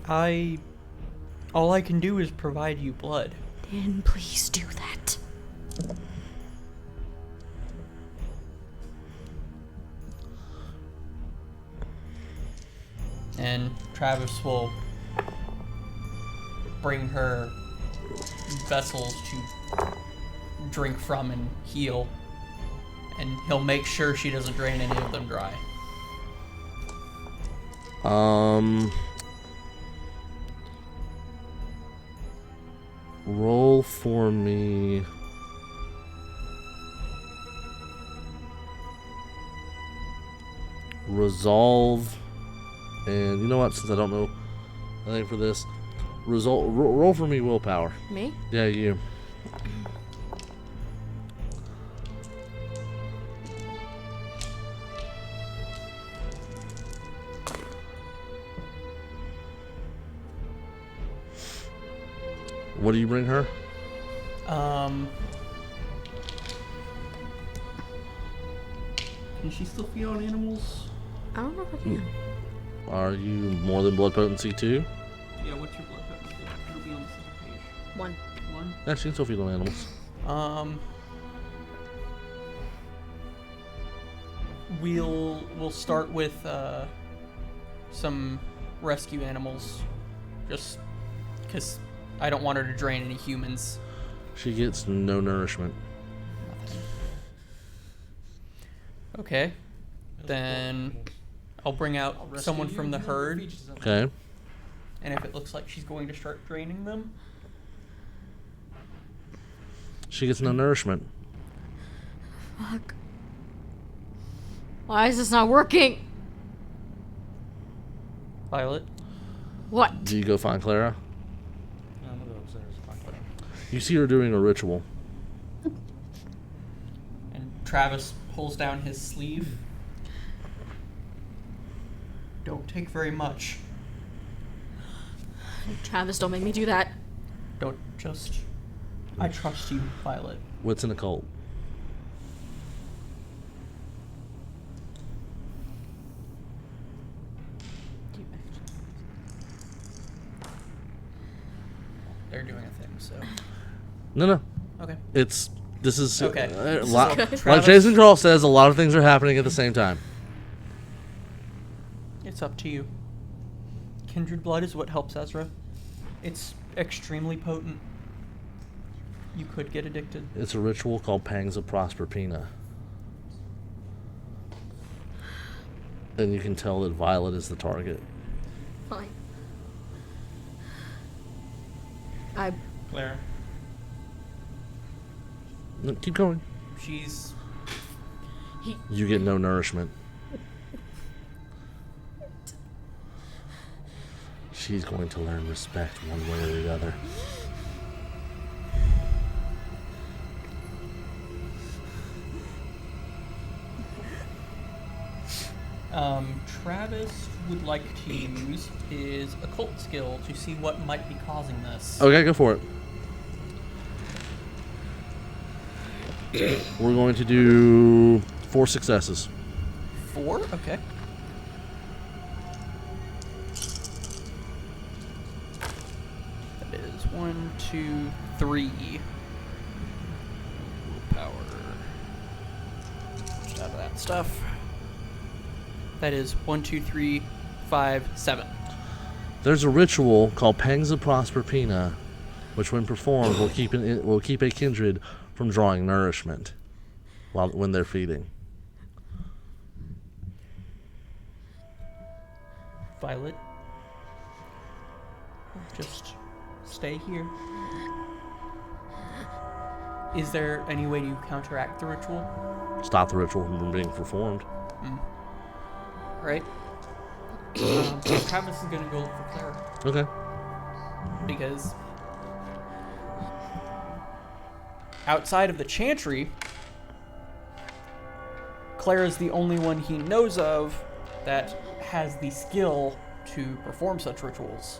All I can do is provide you blood. Then please do that. And Travis will bring her vessels to drink from and heal. And he'll make sure she doesn't drain any of them dry. Roll for me. Resolve. And you know what? Since I don't know anything for this, roll for me willpower. Me? Yeah, you. What do you bring her? Can she still feed on animals? I don't know if I can. Are you more than blood potency 2? Yeah, what's your blood potency? It'll be on the second page. 1. 1? Yeah, she can still feed on animals. We'll start with some rescue animals, just because I don't want her to drain any humans. She gets no nourishment. Okay, then I'll bring out someone from the herd, Okay. and if it looks like she's going to start draining them, She gets no nourishment. Fuck. Why is this not working? Violet. What? Do you go find Clara? No, I'm gonna go upstairs. Find Clara. You see her doing a ritual. And Travis pulls down his sleeve. Don't take very much. Travis, don't make me do that. Don't just... I trust you, Violet. What's an occult? They're doing a thing, so... No. Okay. This is Okay. a This lot, is good. like Travis- Jason Carl says, a lot of things are happening at the same time. It's up to you. Kindred blood is what helps Ezra. It's extremely potent. You could get addicted. It's a ritual called Pangs of Proserpina. And you can tell that Violet is the target. Fine. Clara. No, keep going. She's... You get no nourishment. She's going to learn respect one way or the other. Travis would like to use his occult skill to see what might be causing this. Okay, go for it. We're going to do 4 successes. 4? Okay. That is 1, 2, 3. Power. Just out of that stuff. That is 1, 2, 3, 5, 7. There's a ritual called Pangs of Proserpina, which when performed will keep a kindred from drawing nourishment when they're feeding. Violet, just stay here. Is there any way to counteract the ritual? Stop the ritual from being performed. Right? Travis is gonna go look for Clara Okay. because outside of the chantry, Clara's the only one he knows of that has the skill to perform such rituals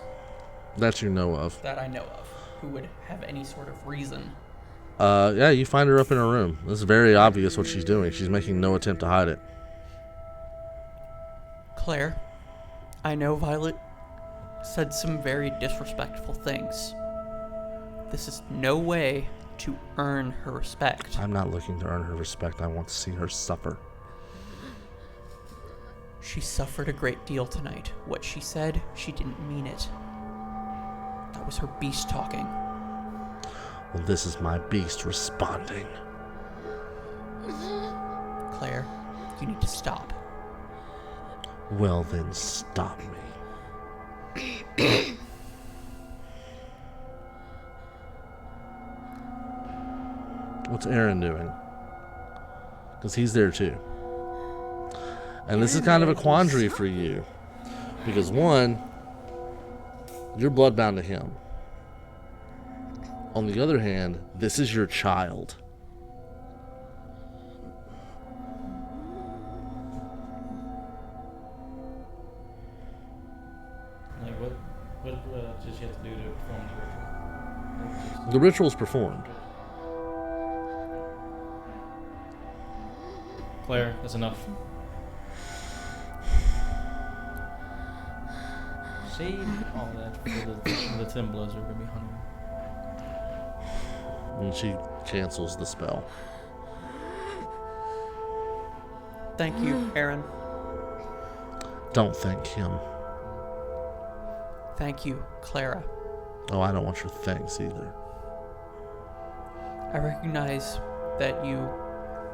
That you know of. that I know of, who would have any sort of reason. Yeah, you find her up in her room. It's very obvious what she's doing. She's making no attempt to hide it. Claire, I know Violet said some very disrespectful things. This is no way to earn her respect. I'm not looking to earn her respect. I want to see her suffer. She suffered a great deal tonight. What she said, she didn't mean it. That That was her beast talking. Well, this is my beast responding. Claire, you need to stop. Well, then stop me. What's Aaron doing? Because he's there too. And this is kind of a quandary for you. Because one, you're bloodbound to him. On the other hand, this is your child. Like, what does she have to do to perform the ritual? The ritual's performed. Claire, that's enough. Save all that for the Timblers who are going to be hunting. And she cancels the spell. Thank you, Aaron. Don't thank him. Thank you, Clara. Oh, I don't want your thanks either. I recognize that you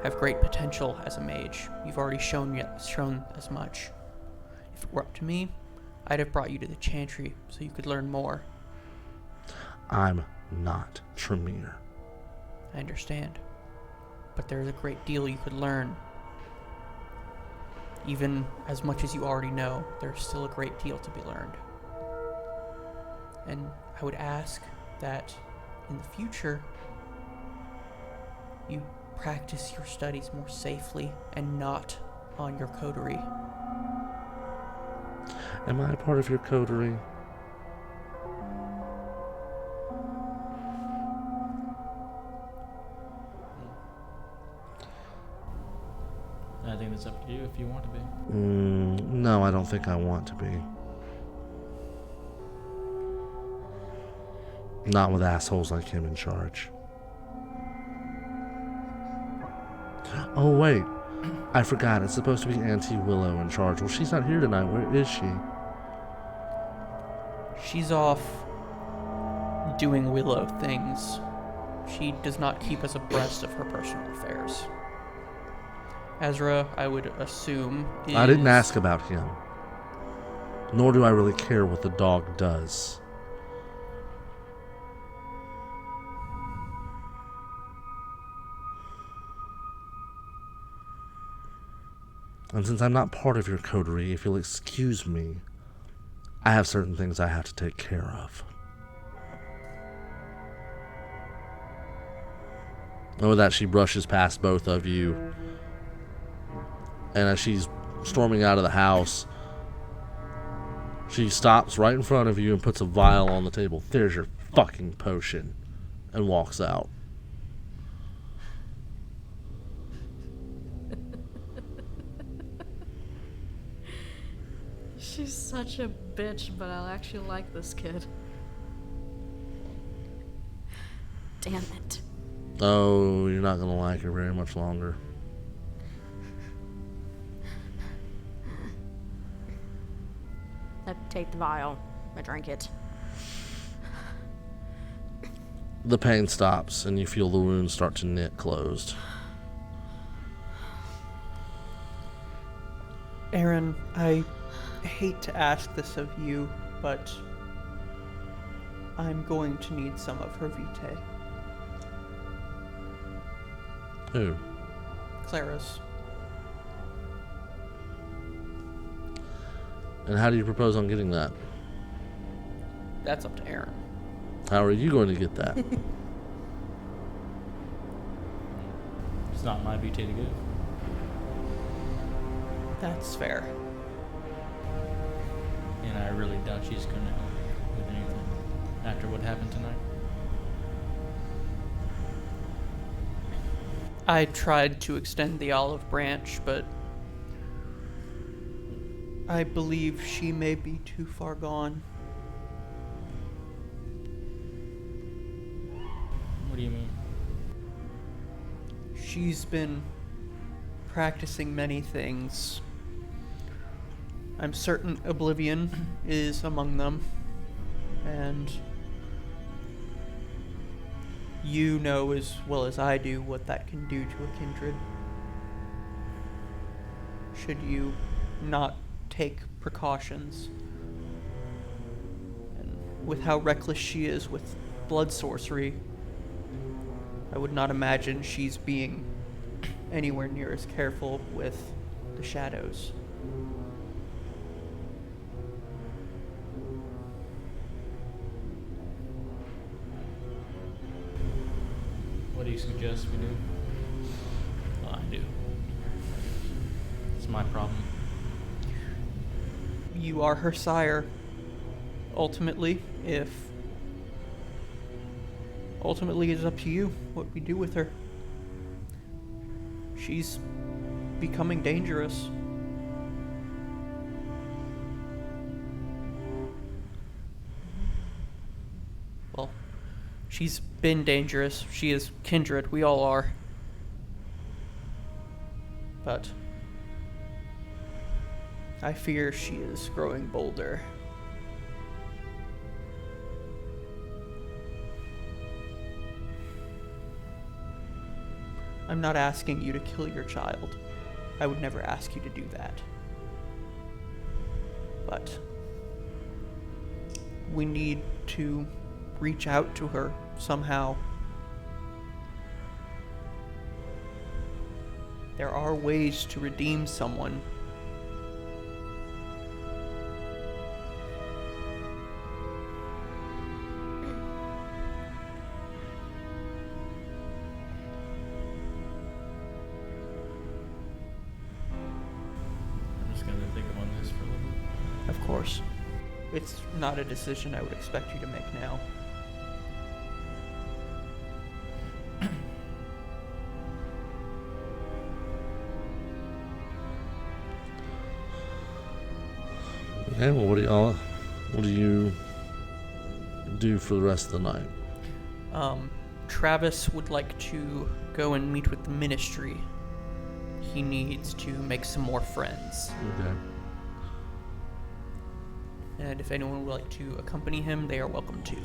have great potential as a mage. You've already shown as much. If it were up to me, I'd have brought you to the Chantry so you could learn more. I'm not Tremere. I understand. But there's a great deal you could learn. Even as much as you already know, there's still a great deal to be learned. And I would ask that in the future, you practice your studies more safely and not on your coterie. Am I a part of your coterie? I think it's up to you if you want to be. No, I don't think I want to be. Not with assholes like him in charge. Oh, wait. I forgot. It's supposed to be Auntie Willow in charge. Well, she's not here tonight. Where is she? She's off doing Willow things. She does not keep us abreast of her personal affairs. Ezra, I would assume, is... I didn't ask about him. Nor do I really care what the dog does. And since I'm not part of your coterie, if you'll excuse me, I have certain things I have to take care of. And with that, she brushes past both of you. And as she's storming out of the house, she stops right in front of you and puts a vial on the table. There's your fucking potion. And walks out. She's such a bitch, but I actually like this kid. Damn it. Oh, you're not gonna like her very much longer. I take the vial. I drink it. The pain stops, and you feel the wound start to knit closed. Aaron, I hate to ask this of you, but I'm going to need some of her vitae. Who? Clara's. And how do you propose on getting that? That's up to Aaron. How are you going to get that? It's not my vitae to give. That's fair. And I really doubt she's going to help with anything after what happened tonight. I tried to extend the olive branch, but I believe she may be too far gone. What do you mean? She's been practicing many things. I'm certain oblivion is among them, and You know as well as I do what that can do to a kindred. Should you not take precautions, and with how reckless she is with blood sorcery, I would not imagine she's being anywhere near as careful with the shadows. What do you suggest we do? Well, I do. It's my problem. You are her sire. Ultimately, it is up to you what we do with her. She's becoming dangerous. Well, she's been dangerous. She is kindred. We all are. But I fear she is growing bolder. I'm not asking you to kill your child. I would never ask you to do that. But we need to reach out to her somehow. There are ways to redeem someone. I'm just gonna think on this for a little bit. Of course. It's not a decision I would expect you to make now. Okay, well, what do you do for the rest of the night? Travis would like to go and meet with the ministry. He needs to make some more friends. Okay. And if anyone would like to accompany him, they are welcome to. Go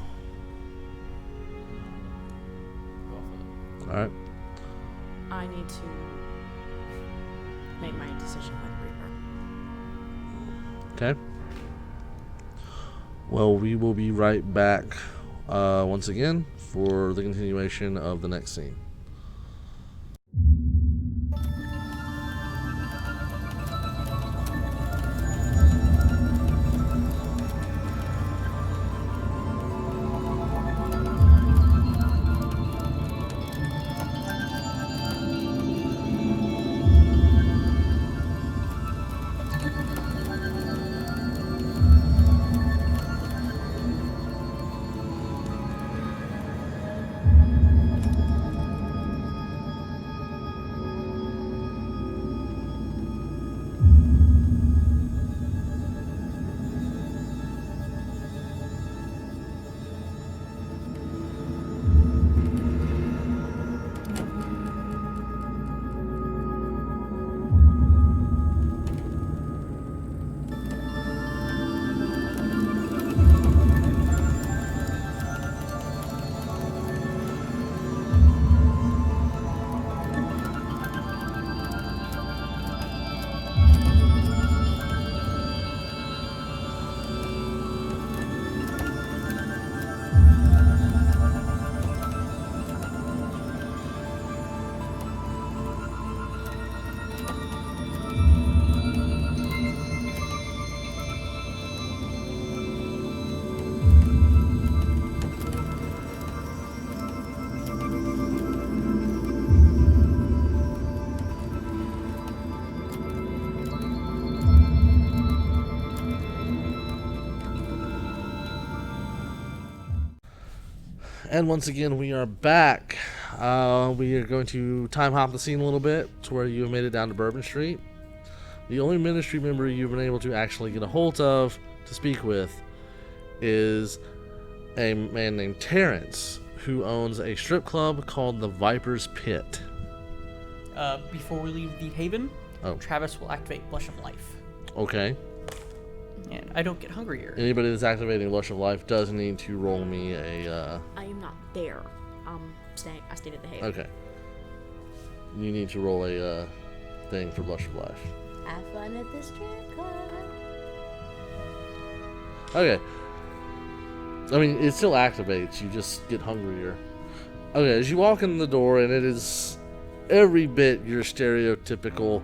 for it. All right. I need to make my decision with Reaper. Okay. Well, we will be right back once again for the continuation of the next scene. And once again, we are back. We are going to time hop the scene a little bit to where you have made it down to Bourbon Street. The only ministry member you've been able to actually get a hold of to speak with is a man named Terrence, who owns a strip club called the Viper's Pit. Before we leave the Haven, Oh. Travis will activate Blush of Life. Okay. And I don't get hungrier. Anybody that's activating Blush of Life does need to roll me a... I am not there. I stayed at the Haven. Okay. You need to roll a thing for Blush of Life. Have fun at the strip club. Okay. I mean, it still activates. You just get hungrier. Okay, as you walk in the door, and it is every bit your stereotypical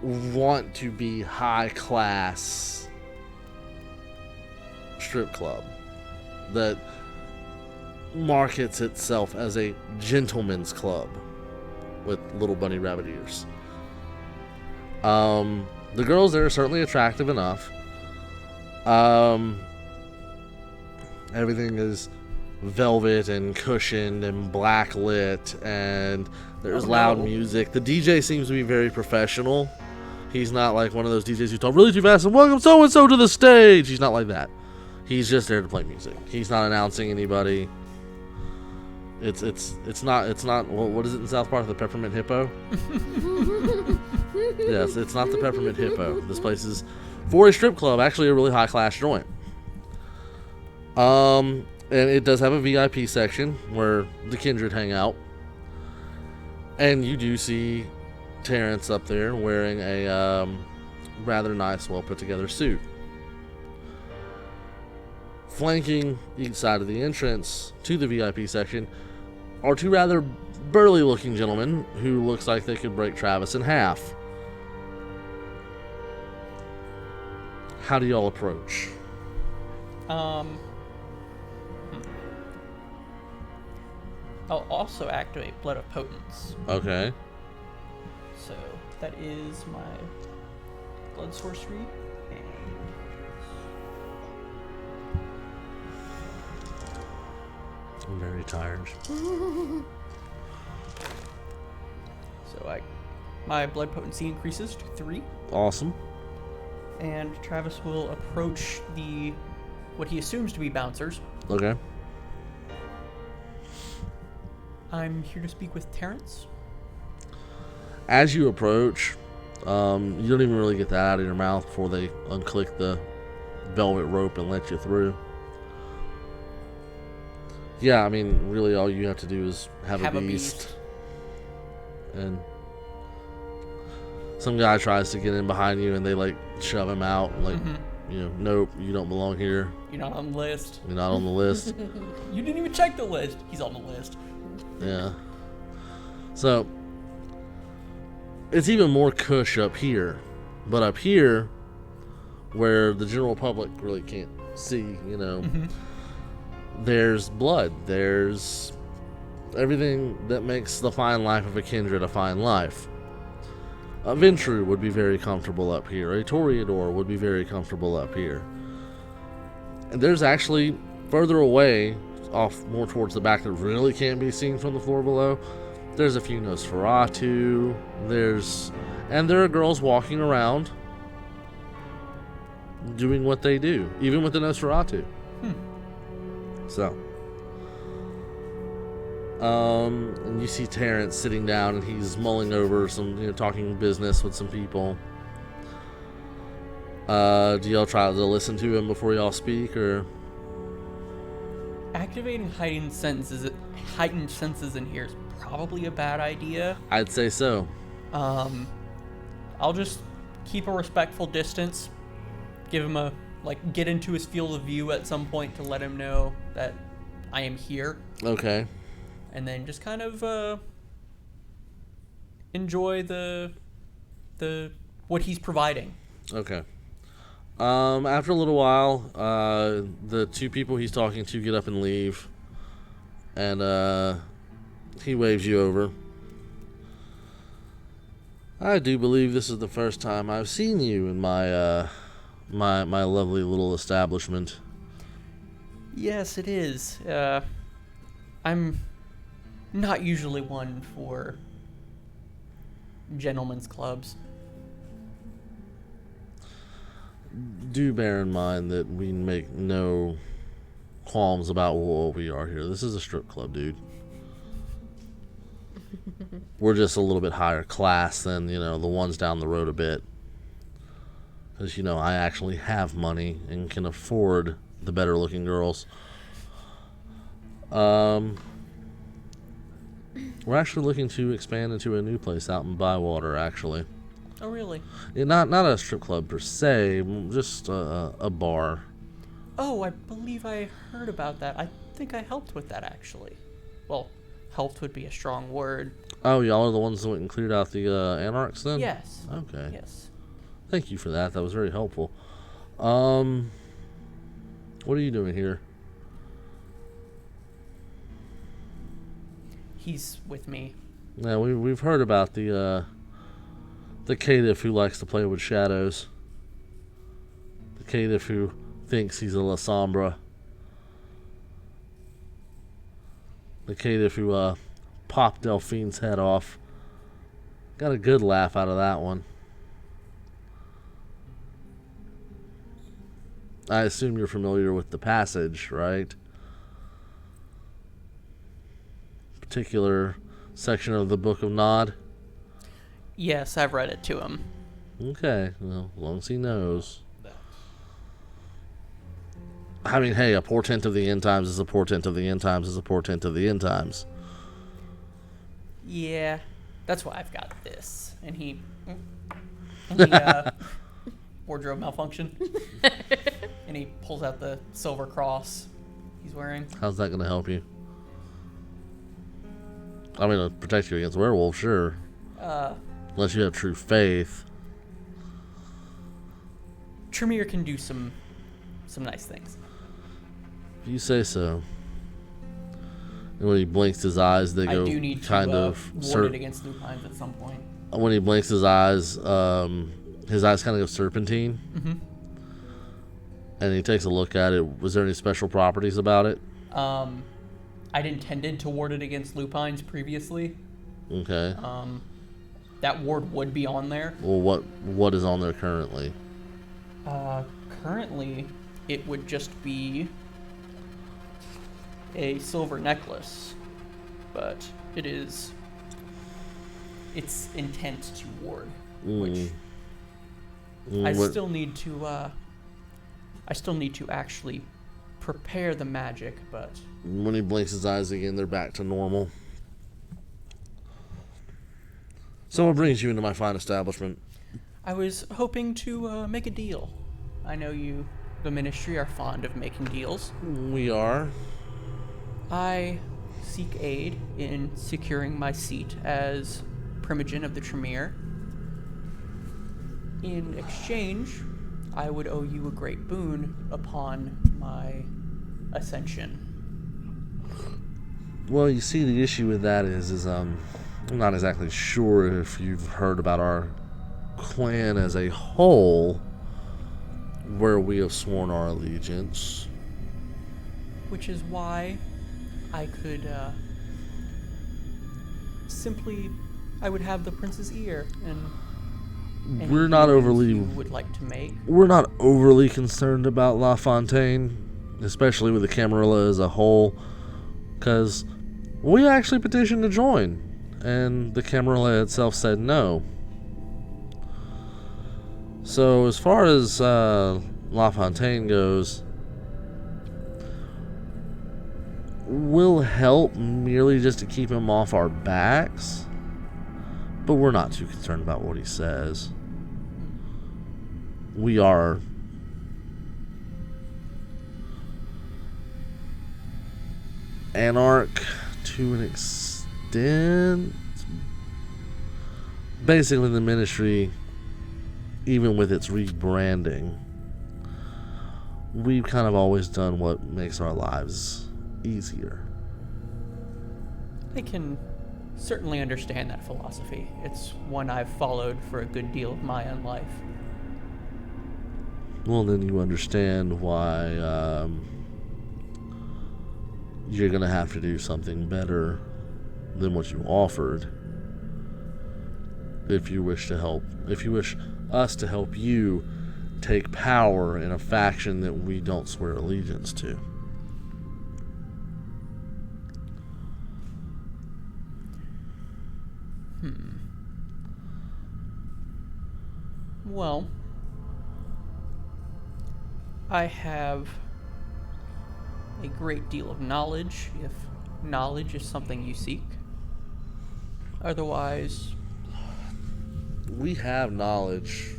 want to be high class strip club that markets itself as a gentleman's club with little bunny rabbit ears. The girls there are certainly attractive enough. Everything is velvet and cushioned and black lit, and there's loud music. The DJ seems to be very professional. He's not like one of those DJs who talk really too fast and welcome so and so to the stage. He's not like that. He's just there to play music. He's not announcing anybody. It's not what is it in South Park, the Peppermint Hippo? Yes, it's not the Peppermint Hippo. This place is, for a strip club, actually a really high class joint. And it does have a VIP section where the kindred hang out. And you do see Terrence up there wearing a rather nice, well put together suit. Flanking each side of the entrance to the VIP section are two rather burly looking gentlemen who looks like they could break Travis in half. How do y'all approach? I'll also activate Blood of Potence. Okay. So that is my blood sorcery. I'm very tired. So my blood potency increases to 3. Awesome. And Travis will approach what he assumes to be bouncers. Okay. I'm here to speak with Terrence. As you approach, you don't even really get that out of your mouth before they unclick the velvet rope and let you through. Yeah, I mean, really all you have to do is have a beast. And some guy tries to get in behind you and they like shove him out. Like, nope, you don't belong here. You're not on the list. You're not on the list. You didn't even check the list. He's on the list. Yeah. So, it's even more cush up here. But up here, where the general public really can't see, there's blood. There's everything that makes the fine life of a kindred a fine life. A Ventru would be very comfortable up here. A Toreador would be very comfortable up here. And there's actually further away, off more towards the back that really can't be seen from the floor below, there's a few Nosferatu. And there are girls walking around doing what they do, even with the Nosferatu. So, and you see Terrence sitting down and he's mulling over some, talking business with some people. Do y'all try to listen to him before y'all speak, or? Activating heightened senses in here is probably a bad idea. I'd say so. I'll just keep a respectful distance. Give him get into his field of view at some point to let him know that I am here. Okay. And then just kind of enjoy the what he's providing. Okay. After a little while, the two people he's talking to get up and leave, and he waves you over. I do believe this is the first time I've seen you in my my lovely little establishment. Yes, it is. I'm not usually one for gentlemen's clubs. Do bear in mind that we make no qualms about what we are here. This is a strip club, dude. We're just a little bit higher class than, the ones down the road a bit. Because, I actually have money and can afford the better looking girls. We're actually looking to expand into a new place out in Bywater, actually. Oh, really? Yeah, not a strip club per se, just a bar. Oh, I believe I heard about that. I think I helped with that, actually. Well, helped would be a strong word. Oh, y'all are the ones that went and cleared out the Anarchs then? Yes. Okay. Yes. Thank you for that. That was very helpful. What are you doing here? He's with me. Yeah, we've heard about the caitiff who likes to play with shadows. The caitiff who thinks he's a La Sombra. The caitiff who popped Delphine's head off. Got a good laugh out of that one. I assume you're familiar with the passage, right? Particular section of the Book of Nod. Yes, I've read it to him. Okay, well, as long as he knows. I mean, hey, a portent of the end times is a portent of the end times is a portent of the end times. Yeah, that's why I've got this. And he wardrobe malfunction. And he pulls out the silver cross he's wearing. How's that going to help you? I mean, it'll protect you against werewolves, sure. Unless you have true faith. Tremere can do some nice things. If you say so. And when he blinks his eyes, they go I do need kind to of ward it against lupines at some point. When he blinks his eyes kind of go serpentine. Mm-hmm. And he takes a look at it. Was there any special properties about it? I'd intended to ward it against lupines previously. Okay. That ward would be on there. Well, what is on there currently? Currently, it would just be a silver necklace, but it's intent to ward, which I still need to actually prepare the magic, but when he blinks his eyes again, they're back to normal. So what brings you into my fine establishment? I was hoping to make a deal. I know you, the Ministry, are fond of making deals. We are. I seek aid in securing my seat as Primogen of the Tremere. In exchange, I would owe you a great boon upon my ascension. Well, you see, the issue with that is I'm not exactly sure if you've heard about our clan as a whole, where we have sworn our allegiance. Which is why I could I would have the prince's ear, and we're not overly you would like to make. We're not overly concerned about La Fontaine, especially with the Camarilla as a whole, because we actually petitioned to join, and the Camarilla itself said no. So as far as La Fontaine goes, we'll help merely just to keep him off our backs, but we're not too concerned about what he says. We are Anarch to an extent. Basically, the Ministry, even with its rebranding, we've kind of always done what makes our lives easier. I can certainly understand that philosophy. It's one I've followed for a good deal of my own life. Well, then you understand why you're going to have to do something better than what you offered if you wish us to help you take power in a faction that we don't swear allegiance to. Well, I have a great deal of knowledge, if knowledge is something you seek. Otherwise, We have knowledge.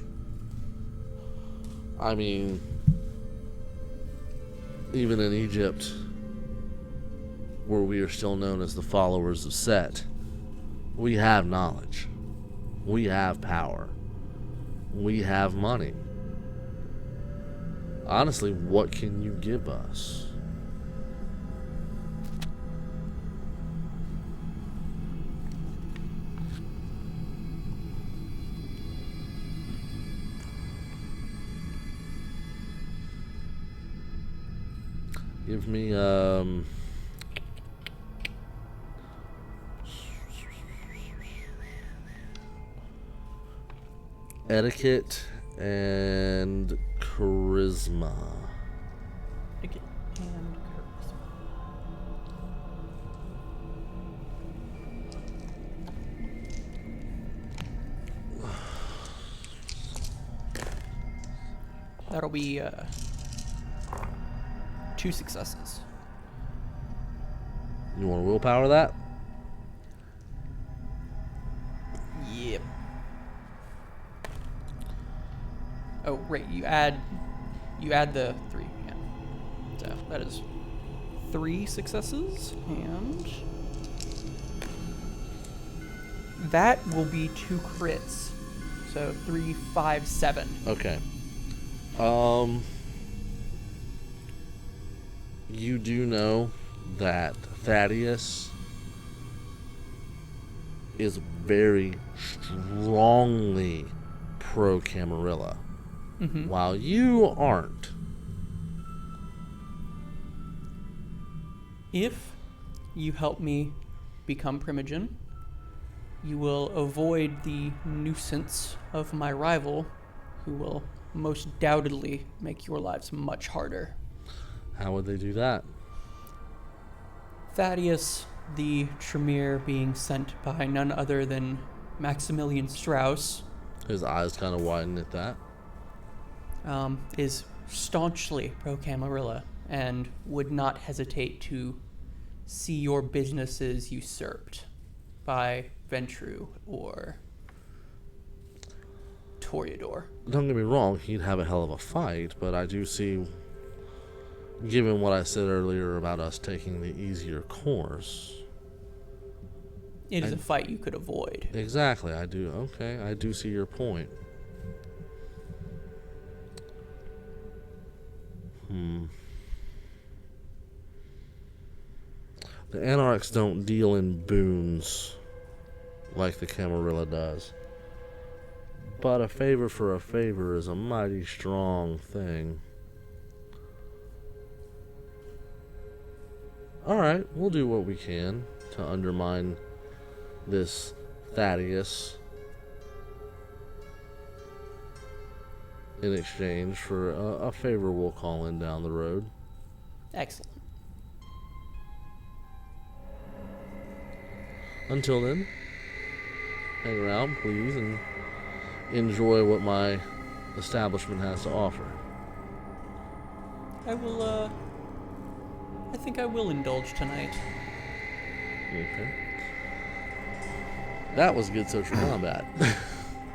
I mean, even in Egypt, where we are still known as the followers of Set, we have knowledge. We have power. We have money. Honestly, what can you give us? Give me, etiquette and charisma. etiquette and charisma. That'll be 2 successes. You want to willpower that? Yep. Oh, right. You add the 3. Yeah. So that is 3 successes, and that will be 2 crits. So 3, 5, 7. Okay. You do know that Thaddeus is very strongly pro Camarilla, while you aren't. If you help me become Primogen, you will avoid the nuisance of my rival, who will most doubtedly make your lives much harder. How would they do that? Thaddeus, the Tremere being sent by none other than Maximilian Strauss, His eyes kind of widen at that. is staunchly pro-Camarilla and would not hesitate to see your businesses usurped by Ventru or Toreador. Don't get me wrong, he'd have a hell of a fight, but I do see, given what I said earlier about us taking the easier course. It is a fight you could avoid. Exactly, I do. Okay, I do see your point. The Anarchs don't deal in boons like the Camarilla does. But a favor for a favor is a mighty strong thing. Alright, we'll do what we can to undermine this Thaddeus in exchange for a favor we'll call in down the road. Excellent. Until then, hang around, please, and enjoy what my establishment has to offer. I think I will indulge tonight. Okay. That was good social combat.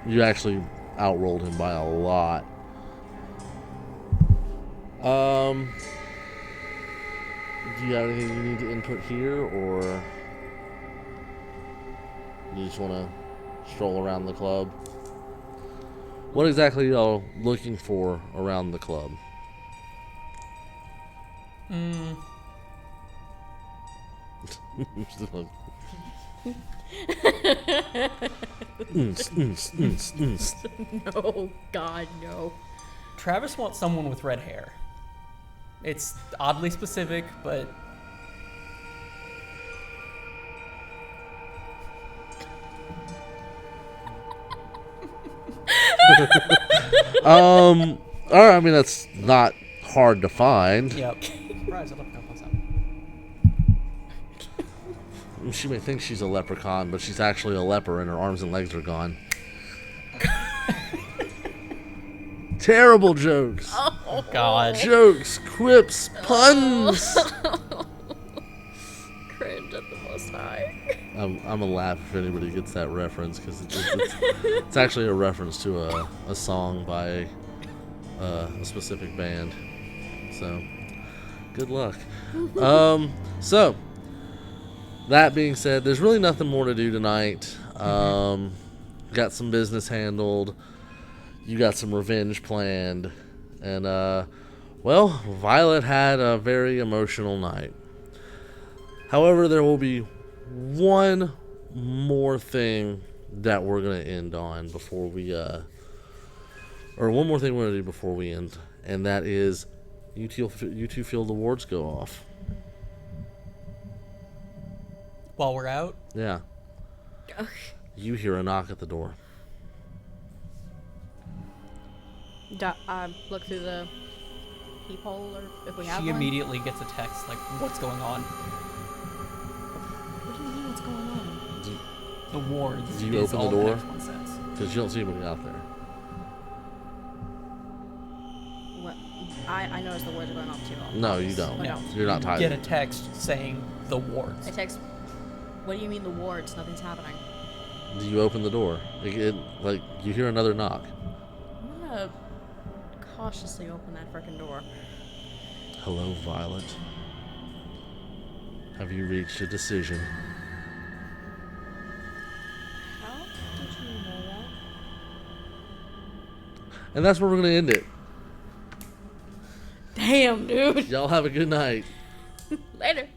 You actually outrolled him by a lot. Do you have anything you need to input here, or you just want to stroll around the club? What exactly are y'all looking for around the club? No, God, no. Travis wants someone with red hair. It's oddly specific, but Alright, I mean, that's not hard to find. yep. Surprise, I love that plus out. She may think she's a leprechaun, but she's actually a leper and her arms and legs are gone. Terrible jokes. God. Jokes, quips, puns. cringe at the Most High. I'm gonna laugh if anybody gets that reference because it's actually a reference to a song by a specific band. So, good luck. So, that being said, there's really nothing more to do tonight. Got some business handled. You got some revenge planned. And, well, Violet had a very emotional night. However, there will be one more thing that we're going to end on before we, or one more thing we're going to do before we end. And that is, you two feel the wards go off. While we're out, Yeah. You hear a knock at the door. Look through the peephole, or if we have she one. immediately gets a text like, "What's going on?" What do you mean? What's going on? The wards. Do you is open the all door? next one says. Because you don't see anybody out there. What? I noticed the words are going off too. No, you don't. No. You're not tired. Get a text saying the wards. I text. What do you mean the wards? Nothing's happening. Do you open the door? Like, you hear another knock. I'm gonna cautiously open that frickin' door. Hello, Violet. Have you reached a decision? How did you know that? And that's where we're going to end it. Damn, dude. Y'all have a good night. Later.